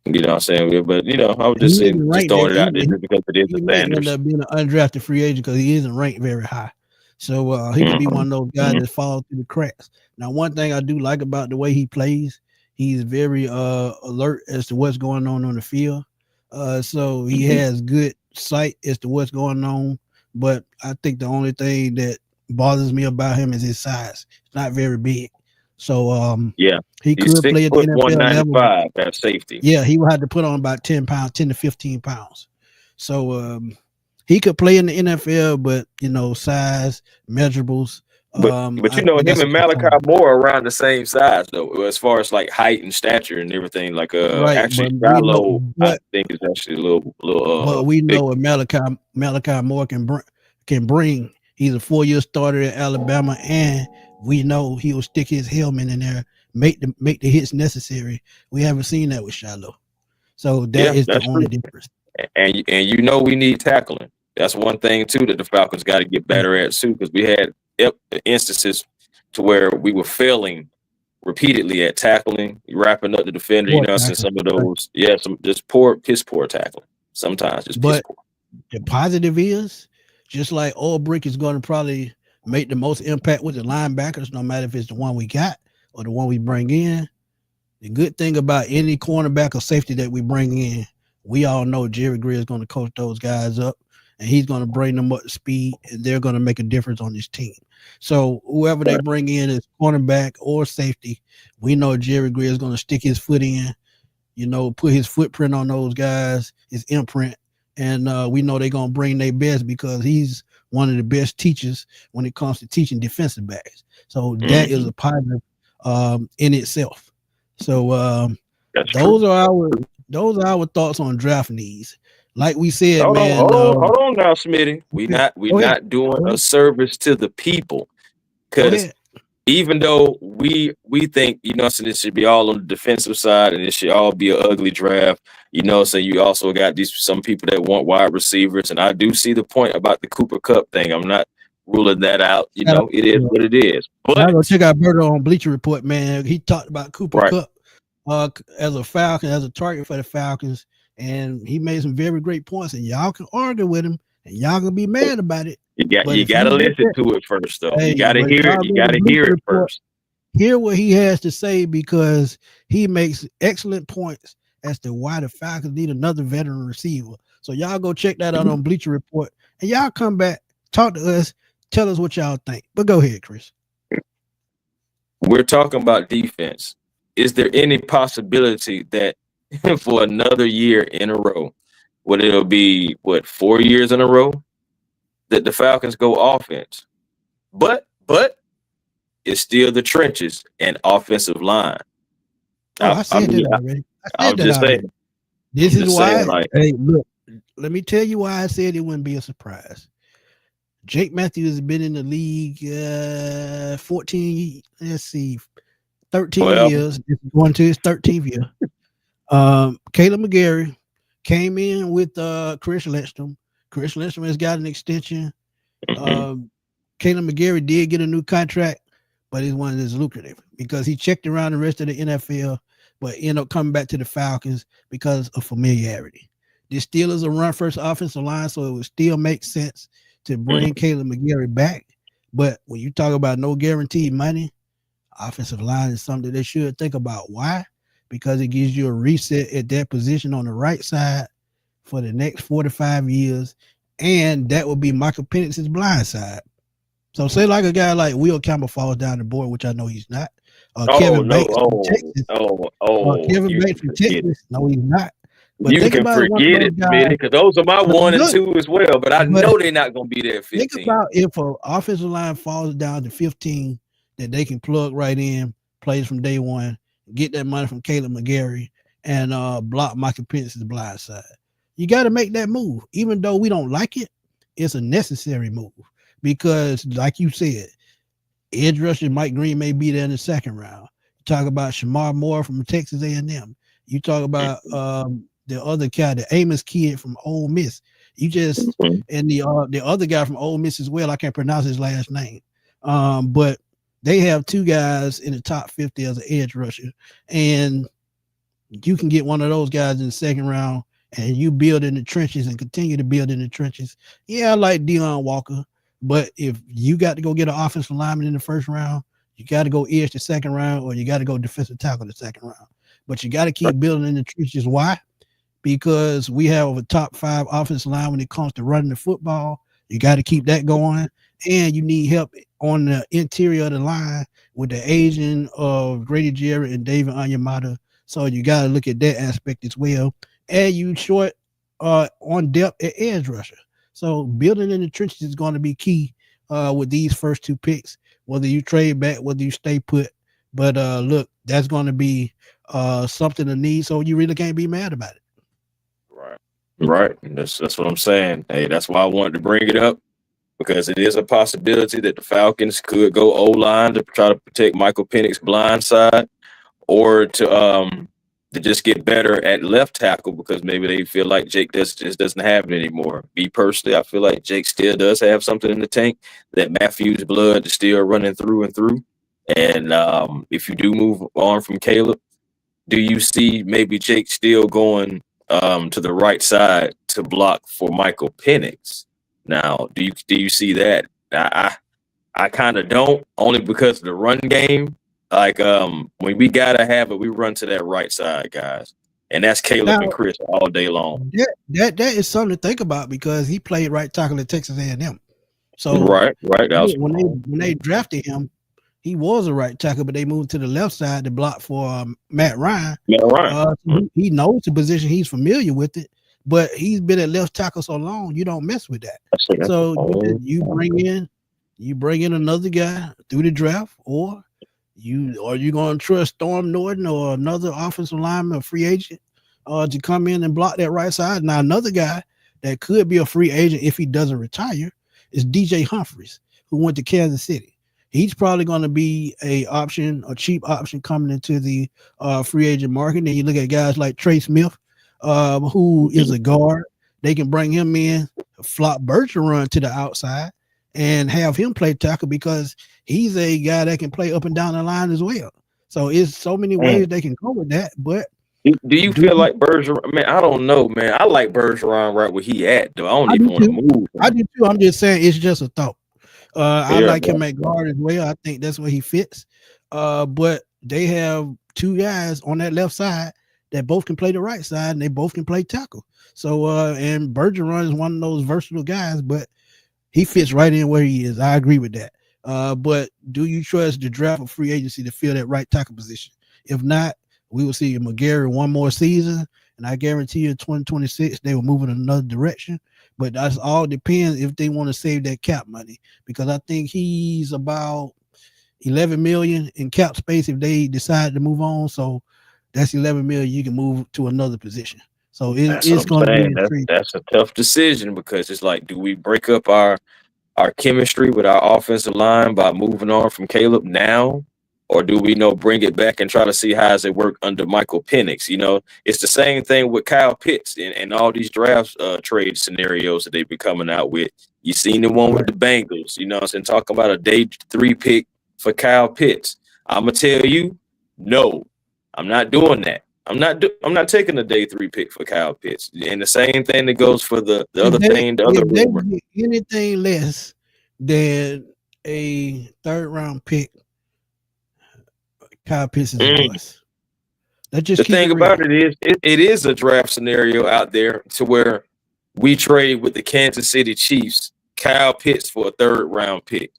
Speaker 2: You know what I'm saying? But, I would just say, just throwing it out there because it is the standards.
Speaker 1: He end up being an undrafted free agent because he isn't ranked very high. So he could be one of those guys that fall through the cracks. Now, one thing I do like about the way he plays, he's very alert as to what's going on the field. So he has good sight as to what's going on. But I think the only thing that bothers me about him is his size. It's not very big. So he could play at the NFL level
Speaker 2: at safety.
Speaker 1: Yeah, he would have to put on about 10 to 15 pounds. So he could play in the NFL, but size, measurables.
Speaker 2: But him and Malachi Moore are around the same size though, as far as like height and stature and everything. Like actually Shiloh, I think is actually a little.
Speaker 1: But we know what Malachi Moore can bring. He's a 4-year starter at Alabama, and we know he'll stick his helmet in there make the hits necessary. We haven't seen that with Shiloh. So that is the only difference.
Speaker 2: And you know we need tackling. That's one thing too that the Falcons got to get better at too, because we had instances to where we were failing repeatedly at tackling, wrapping up the defender. You know, and some of those, some just piss poor tackling. Sometimes just piss poor.
Speaker 1: The positive is just like Ulbrich is going to probably make the most impact with the linebackers, no matter if it's the one we got or the one we bring in. The good thing about any cornerback or safety that we bring in, we all know Jerry Greer is going to coach those guys up, and he's going to bring them up to speed, and they're going to make a difference on this team. So whoever they bring in as cornerback or safety, we know Jerry Greer is going to stick his foot in, put his footprint on those guys, his imprint, and we know they're going to bring their best because he's one of the best teachers when it comes to teaching defensive backs. So that is a positive in itself. So those are our thoughts on draft needs. Like we said,
Speaker 2: hold on now, Smitty. We're not doing a service to the people, because even though we think this should be all on the defensive side and it should all be an ugly draft, so you also got some people that want wide receivers, and I do see the point about the Cooper Kupp thing. I'm not ruling that out. It is what it is. But
Speaker 1: I go check out Berto on Bleacher Report, man. He talked about Cooper Kupp as a Falcon, as a target for the Falcons, and he made some very great points. And y'all can argue with him, and y'all can be mad about it.
Speaker 2: You got to listen to it first, though. You got to hear it. You got to hear it first.
Speaker 1: Hear what he has to say, because he makes excellent points as to why the Falcons need another veteran receiver. So y'all go check that out on Bleacher Report, and y'all come back, talk to us, tell us what y'all think. But go ahead, Chris.
Speaker 2: We're talking about defense. Is there any possibility that for another year in a row, it'll be 4 years in a row, that the Falcons go offense? But it's still the trenches and offensive line.
Speaker 1: I said that already. I'm just saying. This is why. Hey, look, let me tell you why I said it wouldn't be a surprise. Jake Matthews has been in the league 13 years. It's going to his 13th year. Caleb McGarry came in with Chris Lindstrom. Chris Lindstrom has got an extension. Caleb McGarry did get a new contract, but it's one that's lucrative because he checked around the rest of the NFL, but ended up coming back to the Falcons because of familiarity. This still is a run-first offensive line, so it would still make sense to bring Caleb McGarry back. But when you talk about no guaranteed money, offensive line is something they should think about. Why? Because it gives you a reset at that position on the right side for the next 4 to 5 years, and that would be Michael Penix's blind side. So say like a guy like Will Campbell falls down the board, which I know he's not. Kevin Bates from Texas. Kevin Bates from Texas. No, he's not.
Speaker 2: But you can forget it, man, because those are my 1 and 2 as well. But I know they're not going to be there at 15.
Speaker 1: Think about if an offensive line falls down to 15, that they can plug right in, plays from day one, get that money from Caleb McGarry, and block Michael Penix's blind side. You got to make that move. Even though we don't like it, it's a necessary move. Because, like you said, edge rusher Mike Green may be there in the second round. You talk about Shamar Moore from Texas A&M. You talk about the other guy, the Amos kid from Ole Miss. You just and the other guy from Ole Miss as well. I can't pronounce his last name. But they have 2 guys in the top 50 as an edge rusher, and you can get one of those guys in the second round, and you build in the trenches and continue to build in the trenches. Yeah, I like Deion Walker. But if you got to go get an offensive lineman in the first round, you got to go edge the second round, or you got to go defensive tackle the second round. But you got to keep building in the trenches. Why? Because we have a top 5 offensive line when it comes to running the football. You got to keep that going. And you need help on the interior of the line with the aging of Grady Jarrett and David Onyemata. So you got to look at that aspect as well. And you short on depth at edge rusher. So building in the trenches is going to be key with these first 2 picks, whether you trade back, whether you stay put. But look, that's going to be something to need, so you really can't be mad about it.
Speaker 2: Right. That's what I'm saying. Hey, that's why I wanted to bring it up, because it is a possibility that the Falcons could go O-line to try to protect Michael Penix's blind side. or to just get better at left tackle because maybe they feel like Jake just doesn't have it anymore. Me personally, I feel like Jake still does have something in the tank. That Matthews' blood is still running through and through. And if you do move on from Caleb, do you see maybe Jake still going to the right side to block for Michael Penix? Now, do you see that? I kind of don't, only because of the run game. Like when we gotta have it, we run to that right side, guys, and that's Caleb and Chris all day long.
Speaker 1: That is something to think about because he played right tackle at Texas A&M. So
Speaker 2: right.
Speaker 1: When they drafted him, he was a right tackle, but they moved to the left side to block for Matt Ryan. He knows the position; he's familiar with it. But he's been at left tackle so long, you don't mess with that. So you bring in another guy through the draft, or you going to trust Storm Norton or another offensive lineman, a free agent, to come in and block that right side. Now another guy that could be a free agent if he doesn't retire is DJ Humphries, who went to Kansas City. He's probably going to be a cheap option coming into the free agent market. And you look at guys like Trey Smith, who is a guard. They can bring him in, flop Bergeron to the outside, and have him play tackle because he's a guy that can play up and down the line as well. So it's so many ways they can go with that. But
Speaker 2: do you feel like Bergeron? Man, I don't know, man. I like Bergeron right where he at, though. I don't even want to move.
Speaker 1: I do too. I'm just saying it's just a thought. I like him at guard as well. I think that's where he fits. But they have two guys on that left side that both can play the right side and they both can play tackle. So and Bergeron is one of those versatile guys, but he fits right in where he is. I agree with that. But do you trust the draft of free agency to fill that right tackle position? If not, we will see McGarry one more season, and I guarantee you in 2026 they will move in another direction. But that's all depends if they want to save that cap money, because I think he's about 11 million in cap space if they decide to move on. So that's 11 million you can move to another position. So it's going to be
Speaker 2: that's a tough decision, because it's like, do we break up our chemistry with our offensive line by moving on from Caleb now? Or do we bring it back and try to see how does it work under Michael Penix? It's the same thing with Kyle Pitts and all these draft trade scenarios that they've been coming out with. You seen the one with the Bengals, and talking about a day 3 pick for Kyle Pitts. I'm gonna tell you, no, I'm not doing that. I'm not taking a day 3 pick for Kyle Pitts. And the same thing that goes for the other thing, the other rumor.
Speaker 1: Anything less than a 3rd round pick, Kyle Pitts is a bust.
Speaker 2: The thing about it is, it is a draft scenario out there to where we trade with the Kansas City Chiefs Kyle Pitts for a 3rd round pick.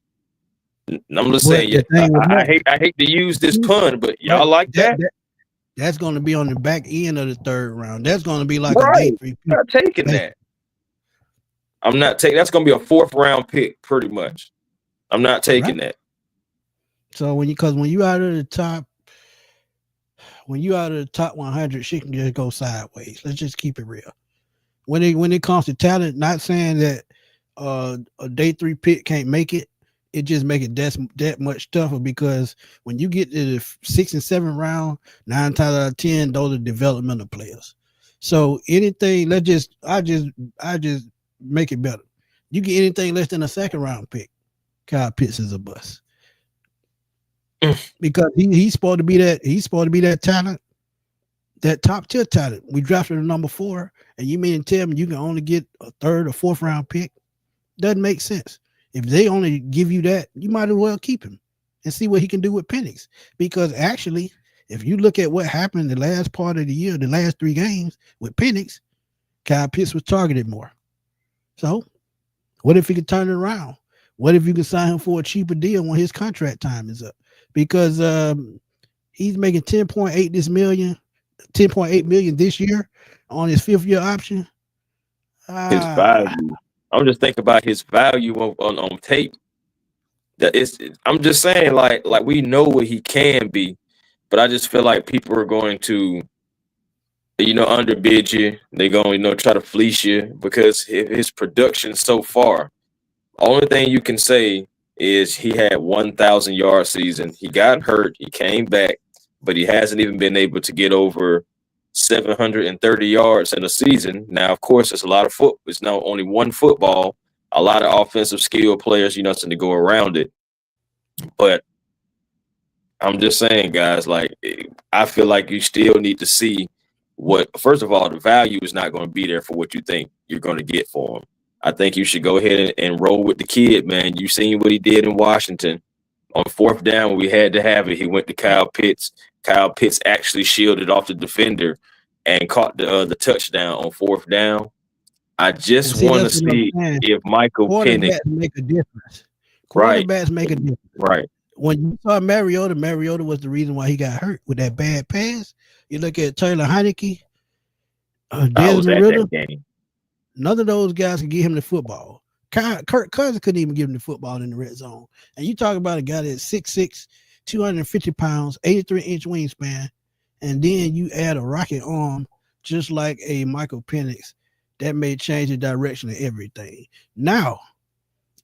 Speaker 2: I'm just saying, I hate to use this pun, but y'all like that?
Speaker 1: That's going to be on the back end of the 3rd round. That's going to be like a day 3 pick.
Speaker 2: I'm not taking that. That's going to be a 4th round pick, pretty much. I'm not taking that.
Speaker 1: So when you out of the top 100, she can just go sideways. Let's just keep it real. When it comes to talent, not saying that a day 3 pick can't make it. It just make it that much tougher, because when you get to the 6th and 7th round, 9 times out of 10, those are developmental players. So anything, I just make it better. You get anything less than a 2nd round pick, Kyle Pitts is a bust. Because he's supposed to be that talent, that top tier talent. We drafted a number 4, and you mean tell me you can only get a 3rd or 4th round pick? Doesn't make sense. If they only give you that, you might as well keep him and see what he can do with Penix. Because actually, if you look at what happened the last part of the year, the last 3 games with Penix, Kyle Pitts was targeted more. So what if he could turn it around? What if you could sign him for a cheaper deal when his contract time is up? Because he's making 10.8 million this year on his 5th year option.
Speaker 2: His value. I'm just thinking about his value on tape. I'm just saying, like we know what he can be, but I just feel like people are going to, underbid you. They're going to try to fleece you because his production so far. Only thing you can say is he had 1,000 yard season. He got hurt. He came back. but he hasn't even been able to get over 730 yards in a season. Now, of course, it's a lot of football. It's now only one football. A lot of offensive skill players, to go around it. But I'm just saying, guys, like, I feel like you still need to see first of all, the value is not going to be there for what you think you're going to get for him. I think you should go ahead and roll with the kid, man. You've seen what he did in Washington. On fourth down, we had to have it. He went to Kyle Pitts. Kyle Pitts actually shielded off the defender and caught the touchdown on fourth down. I just want to see if Michael Penix
Speaker 1: make a difference. Quarterbacks make a difference.
Speaker 2: Right.
Speaker 1: When you saw Mariota was the reason why he got hurt with that bad pass. You look at Taylor Heineke, Desmond Ritter. None of those guys could get him the football. Kirk Cousins couldn't even give him the football in the red zone. And you talk about a guy that's 6'6", 250 pounds, 83-inch wingspan, and then you add a rocket arm just like a Michael Penix. That may change the direction of everything. Now,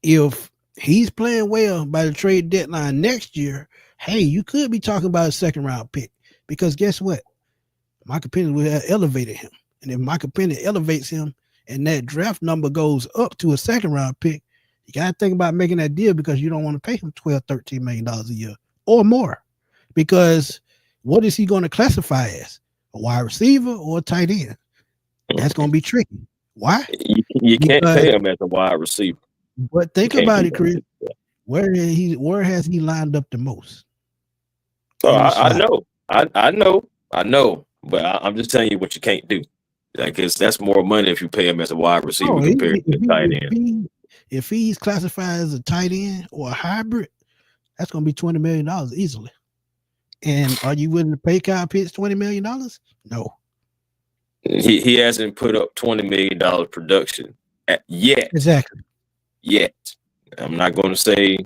Speaker 1: if he's playing well by the trade deadline next year, hey, you could be talking about a second-round pick. Because guess what? Michael Penix will have elevated him. And if Michael Penix elevates him and that draft number goes up to a second-round pick, you got to think about making that deal because you don't want to pay him $12, $13 million a year or more. Because what is he going to classify as? A wide receiver or a tight end? That's going to be tricky. Why?
Speaker 2: You can't pay him as a wide receiver.
Speaker 1: But think about it, Chris. Where has he lined up the most?
Speaker 2: So I know. But I'm just telling you what you can't do. Because that's more money if you pay him as a wide receiver compared to a tight end.
Speaker 1: If he's classified as a tight end or a hybrid, that's going to be $20 million easily. And are you willing to pay Kyle Pitts $20 million? No.
Speaker 2: He hasn't put up $20 million production yet.
Speaker 1: Exactly.
Speaker 2: Yet. I'm not going to say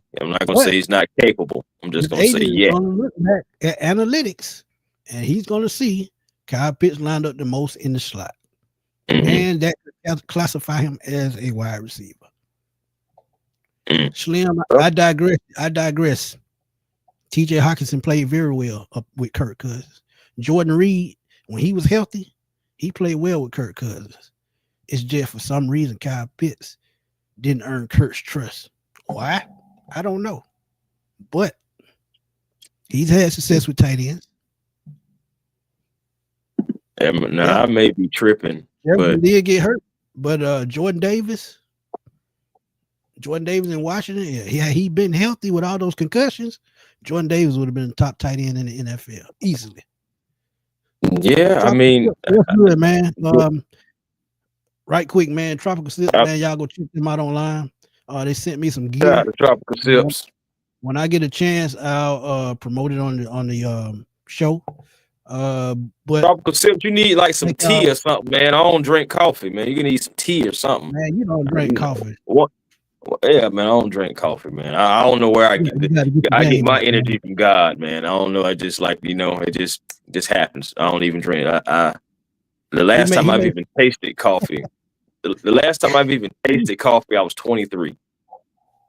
Speaker 2: he's not capable. I'm just going to say yet.
Speaker 1: Look back at analytics, and he's going to see Kyle Pitts lined up the most in the slot. Mm-hmm. And that could classify him as a wide receiver. Slim, I digress. TJ Hawkinson played very well up with Kirk Cousins. Jordan Reed, when he was healthy, he played well with Kirk Cousins. It's just for some reason Kyle Pitts didn't earn Kirk's trust. Why? I don't know. But he's had success with tight ends.
Speaker 2: I may be tripping.
Speaker 1: He did get hurt. But Jordan Davis in Washington, had he been healthy with all those concussions, Jordan Davis would have been the top tight end in the NFL easily.
Speaker 2: Yeah, I mean,
Speaker 1: that's good, man. Right quick, man. Tropical Sips, man. Y'all go check them out online. They sent me some gear.
Speaker 2: The Tropical Sips.
Speaker 1: When I get a chance, I'll promote it on the show. But
Speaker 2: Tropical Sips, you need like some tea or something, man. I don't drink coffee, man. You can need some tea or something.
Speaker 1: Man, you don't drink coffee.
Speaker 2: What? Yeah, man, I don't drink coffee, man. I don't know where I get I get my energy from God, man. I don't know. I just it just happens. I don't even drink. The last time I've even tasted coffee, the last time I've even tasted coffee, I was 23.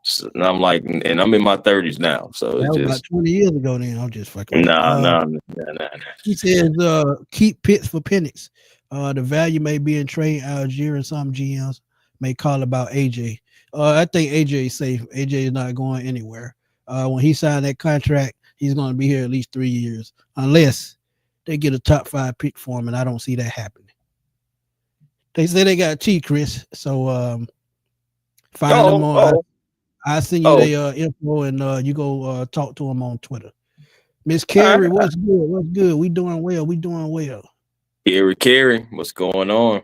Speaker 2: So, and I'm like, and I'm in my 30s now. So
Speaker 1: that was
Speaker 2: just
Speaker 1: about 20 years ago. Then I'm just fucking.
Speaker 2: Nah.
Speaker 1: He says, keep Pitts for Penix. The value may be in trade Algier, and some GMs may call about AJ. I think AJ is safe. AJ is not going anywhere. When he signed that contract, he's going to be here at least 3 years, unless they get a top 5 pick for him, and I don't see that happening. They say they got T, Chris. So find them on. I'll send you their info, and you go talk to them on Twitter. Miss Carrie, what's good? What's good? We doing well.
Speaker 2: Carrie, what's going on?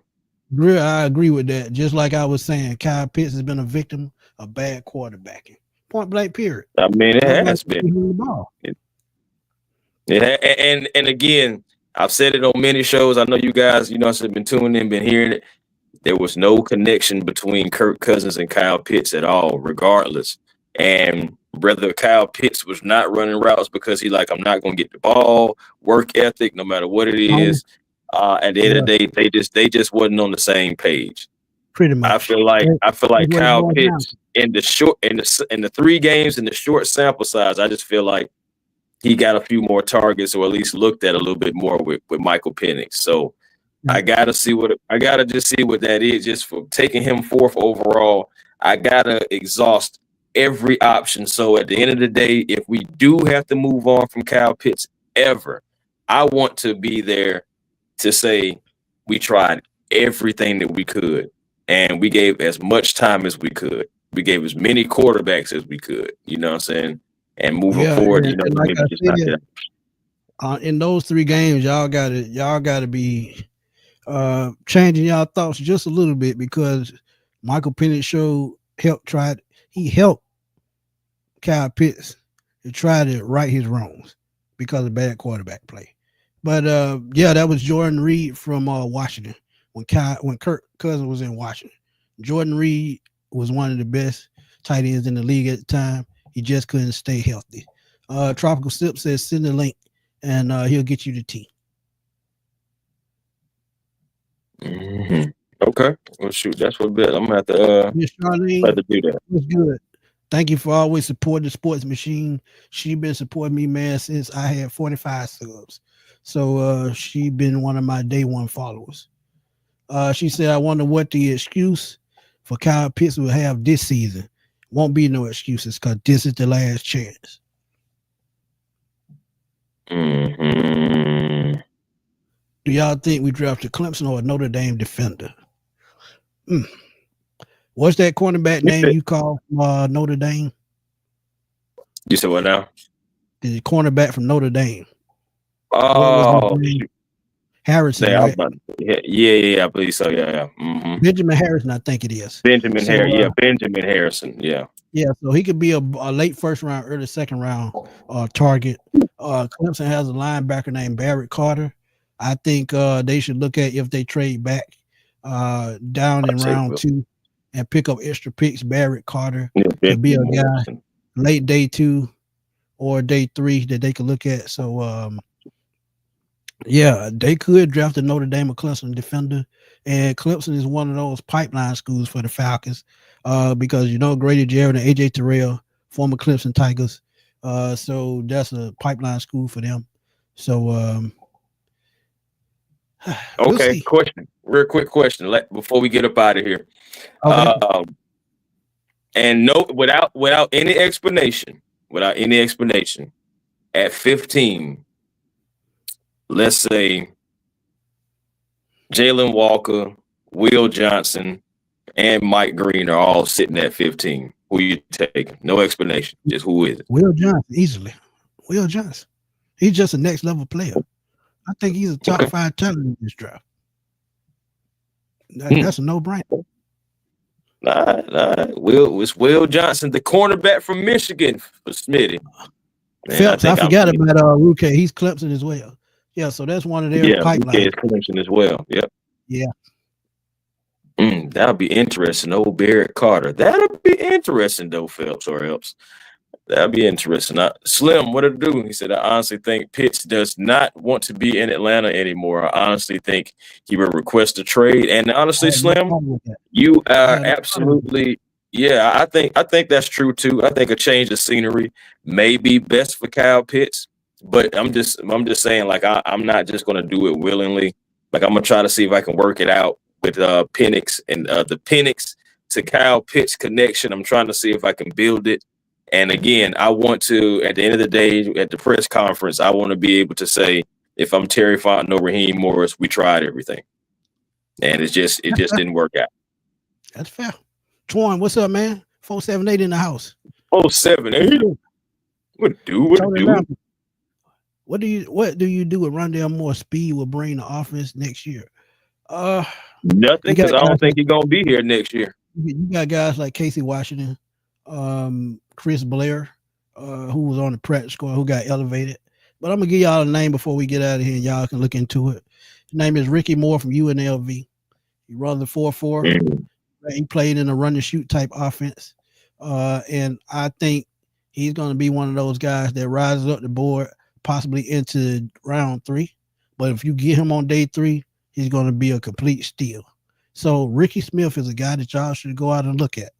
Speaker 1: I agree with that. Just like I was saying, Kyle Pitts has been a victim of bad quarterbacking. Point blank, period.
Speaker 2: I mean, it has been. And again, I've said it on many shows. I know you guys, have been tuning in, been hearing it. There was no connection between Kirk Cousins and Kyle Pitts at all, regardless. And whether Kyle Pitts was not running routes because I'm not going to get the ball, work ethic, no matter what it is. At the end of the day, they just wasn't on the same page.
Speaker 1: Pretty much.
Speaker 2: I feel like Kyle Pitts in the 3 games in the short sample size, I just feel like he got a few more targets, or at least looked at a little bit more with Michael Penix. So I gotta see just see what that is. Just for taking him 4th overall, I gotta exhaust every option. So at the end of the day, if we do have to move on from Kyle Pitts ever, I want to be there to say we tried everything that we could, and we gave as much time as we could. We gave as many quarterbacks as we could. You know what I'm saying? And moving forward,
Speaker 1: and like
Speaker 2: maybe just not that.
Speaker 1: In those 3 games, y'all gotta be changing y'all thoughts just a little bit, because Michael Penix he helped Kyle Pitts to try to right his wrongs because of bad quarterback play. But that was Jordan Reed from Washington when Kirk Cousins was in Washington. Jordan Reed was one of the best tight ends in the league at the time. He just couldn't stay healthy. Tropical Sip says send the link and he'll get you the tea.
Speaker 2: Mm-hmm. Okay. Well, shoot, that's what bet. I'm gonna have to
Speaker 1: Miss Charlene,
Speaker 2: have to do that.
Speaker 1: That's good. Thank you for always supporting the sports machine. She been supporting me, man, since I had 45 subs. So she been one of my day one followers. She said, I wonder what the excuse for Kyle Pitts will have this season. Won't be no excuses, because this is the last chance.
Speaker 2: Mm-hmm.
Speaker 1: Do y'all think we drafted Clemson or a Notre Dame defender? What's that cornerback name you call from Notre Dame?
Speaker 2: You said what now?
Speaker 1: The cornerback from Notre Dame.
Speaker 2: Oh,
Speaker 1: Harrison,
Speaker 2: right?
Speaker 1: Yeah,
Speaker 2: I believe so. Yeah. Mm-hmm.
Speaker 1: Benjamin Harrison, I think it is.
Speaker 2: Benjamin Harrison. Yeah.
Speaker 1: Yeah, so he could be a late 1st round, early 2nd round target. Clemson has a linebacker named Barrett Carter. I think they should look at if they trade back down in round 2 and pick up extra picks. Barrett Carter could be a guy late day 2 or day 3 that they could look at. So they could draft a Notre Dame or Clemson defender, and Clemson is one of those pipeline schools for the Falcons because Grady Jarrett and AJ Terrell, former Clemson Tigers, so that's a pipeline school for them. So
Speaker 2: okay, real quick question before we get up out of here. Okay. And without any explanation, at 15, let's say Jalen Walker, Will Johnson, and Mike Green are all sitting at 15. Who you taking? No explanation. Just who is it?
Speaker 1: Will Johnson, easily. Will Johnson. He's just a next level player. I think he's a top 5 talent in this draft. That's a no-brainer.
Speaker 2: Nah. It's Will Johnson, the cornerback from Michigan for Smitty.
Speaker 1: Phelps, I forgot about Ruke. He's Clemson as well. Yeah, so that's one of their pipelines.
Speaker 2: Yeah, Clemson as well. Yep.
Speaker 1: Yeah.
Speaker 2: That'll be interesting. Old Barrett Carter. That'll be interesting, though, Phelps or else. That'd be interesting. Slim, what did it do? He said, I honestly think Pitts does not want to be in Atlanta anymore. I honestly think he will request a trade. And honestly, Slim, you are absolutely, I think that's true too. I think a change of scenery may be best for Kyle Pitts. But I'm just saying, like, I'm not just going to do it willingly. Like, I'm going to try to see if I can work it out with Penix and the Penix to Kyle Pitts connection. I'm trying to see if I can build it. And again, I want to, at the end of the day, at the press conference, I want to be able to say, if I'm Terry Fontenot or Raheem Morris, we tried everything. And it just didn't work out.
Speaker 1: That's fair. Twan, what's up, man? 478 in the house.
Speaker 2: 478. What do
Speaker 1: you do with Rondale Moore? Speed will bring the offense next year.
Speaker 2: Nothing, because I don't think he's gonna be here next year.
Speaker 1: You got guys like Casey Washington, Chris Blair, who was on the practice squad, who got elevated. But I'm gonna give y'all a name before we get out of here, and y'all can look into it. His name is Ricky Moore from UNLV. He runs the 4-4. Mm-hmm. He played in a run and shoot type offense, and I think he's gonna be one of those guys that rises up the board, possibly into round 3. But if you get him on day 3, he's going to be a complete steal. So Ricky Smith is a guy that y'all should go out and look at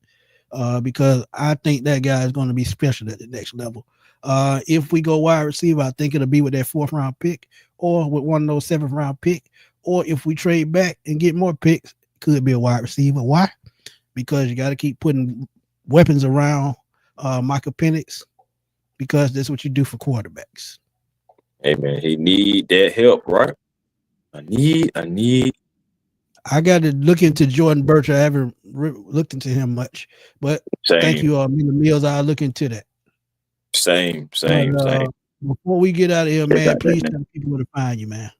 Speaker 1: because I think that guy is going to be special at the next level. If we go wide receiver, I think it'll be with that 4th-round pick or with one of those 7th-round pick. Or if we trade back and get more picks, could be a wide receiver. Why? Because you got to keep putting weapons around Michael Penix, because that's what you do for quarterbacks.
Speaker 2: Hey man, he need that help, right? I need.
Speaker 1: I got to look into Jordan Birch. I haven't looked into him much, but thank you, Miller Mills. I'll look into that.
Speaker 2: Same.
Speaker 1: Before we get out of here, man, please tell people where to find you, man.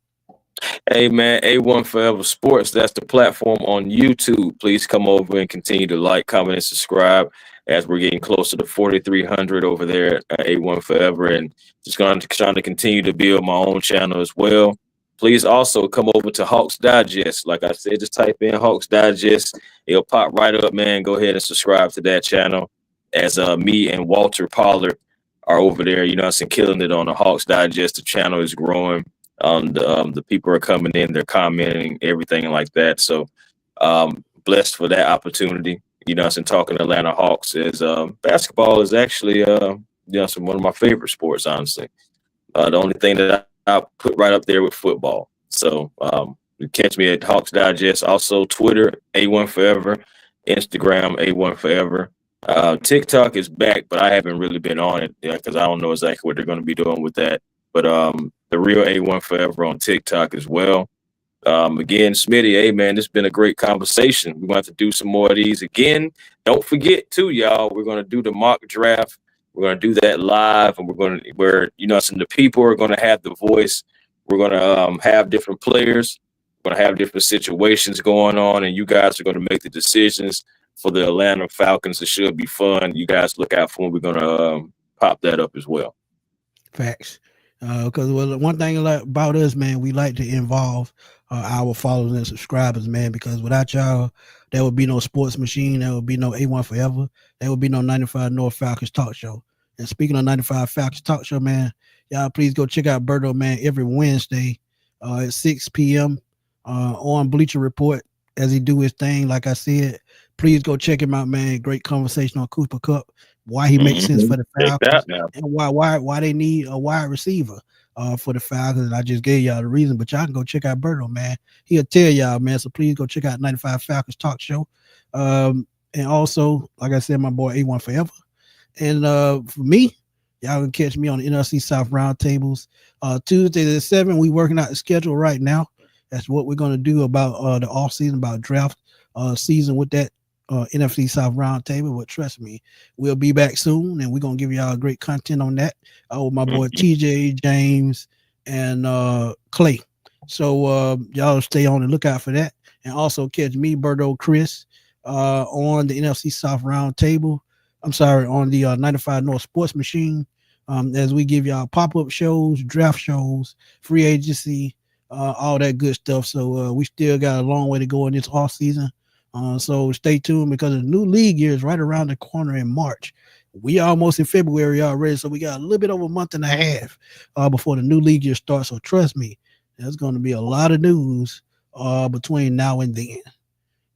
Speaker 2: Hey man, A1 Forever Sports, that's the platform on YouTube. Please come over and continue to like, comment, and subscribe as we're getting closer to 4,300 over there at A1 Forever, and just trying to continue to build my own channel as well. Please also come over to Hawks Digest. Like I said, just type in Hawks Digest. It'll pop right up, man. Go ahead and subscribe to that channel, as me and Walter Pollard are over there, killing it on the Hawks Digest. The channel is growing. The people are coming in, they're commenting, everything like that. So blessed for that opportunity. Talking Atlanta Hawks is basketball is actually one of my favorite sports, honestly. The only thing that I put right up there with football. So you catch me at Hawks Digest. Also Twitter, A1 Forever, Instagram, A1 Forever. TikTok is back, but I haven't really been on it because I don't know exactly what they're going to be doing with that. But the real A1 Forever on TikTok as well. Again, Smitty, hey man, this has been a great conversation. We're going to have to do some more of these again. Don't forget too, y'all, we're going to do the mock draft. We're going to do that live, and the people are going to have the voice. We're going to have different players. We're going to have different situations going on, and you guys are going to make the decisions for the Atlanta Falcons. It should be fun. You guys look out for when we're going to pop that up as well.
Speaker 1: Facts. Because one thing about us, man, we like to involve our followers and subscribers, man, because without y'all, there would be no Sports Machine, there would be no A1 Forever, there would be no 95 North Falcons Talk Show. And speaking of 95 Falcons Talk Show, man, y'all please go check out Berto, man, every Wednesday at 6 p.m. On Bleacher Report as he do his thing. Like I said, please go check him out, man. Great conversation on Cooper Kupp, why he makes sense for the Falcons, and why they need a wide receiver for the Falcons. And I just gave y'all the reason, but y'all can go check out Berto, man. He'll tell y'all, man. So please go check out 95 Falcons Talk Show. And also, like I said, my boy A1 Forever. And for me, y'all can catch me on the NFC South Roundtables. Tuesday at 7, we working out the schedule right now. That's what we're going to do about the offseason, about draft season with that NFC South Roundtable. But trust me, we'll be back soon, and we're going to give y'all great content on that with my boy TJ, James, and Clay. So y'all stay on the lookout for that. And also catch me, Berto Chris, on the NFC South Roundtable. I'm sorry, on the 95 North Sports Machine, as we give y'all pop-up shows, draft shows, free agency, all that good stuff. So we still got a long way to go in this off season. So stay tuned, because the new league year is right around the corner in March. We almost in February already, so we got a little bit over a month and a half before the new league year starts. So trust me, there's going to be a lot of news between now and then.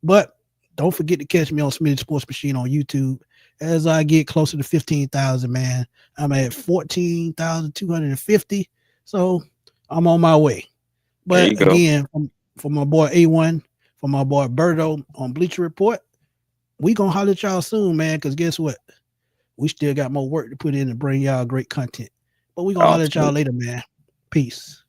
Speaker 1: But don't forget to catch me on Smitty Sports Machine on YouTube. As I get closer to 15,000, man, I'm at 14,250. So I'm on my way. But again, from my boy A1, from my boy Berto on Bleacher Report, we gonna holler at y'all soon, man, because guess what? We still got more work to put in to bring y'all great content. But we gonna holler at y'all later, man. Peace.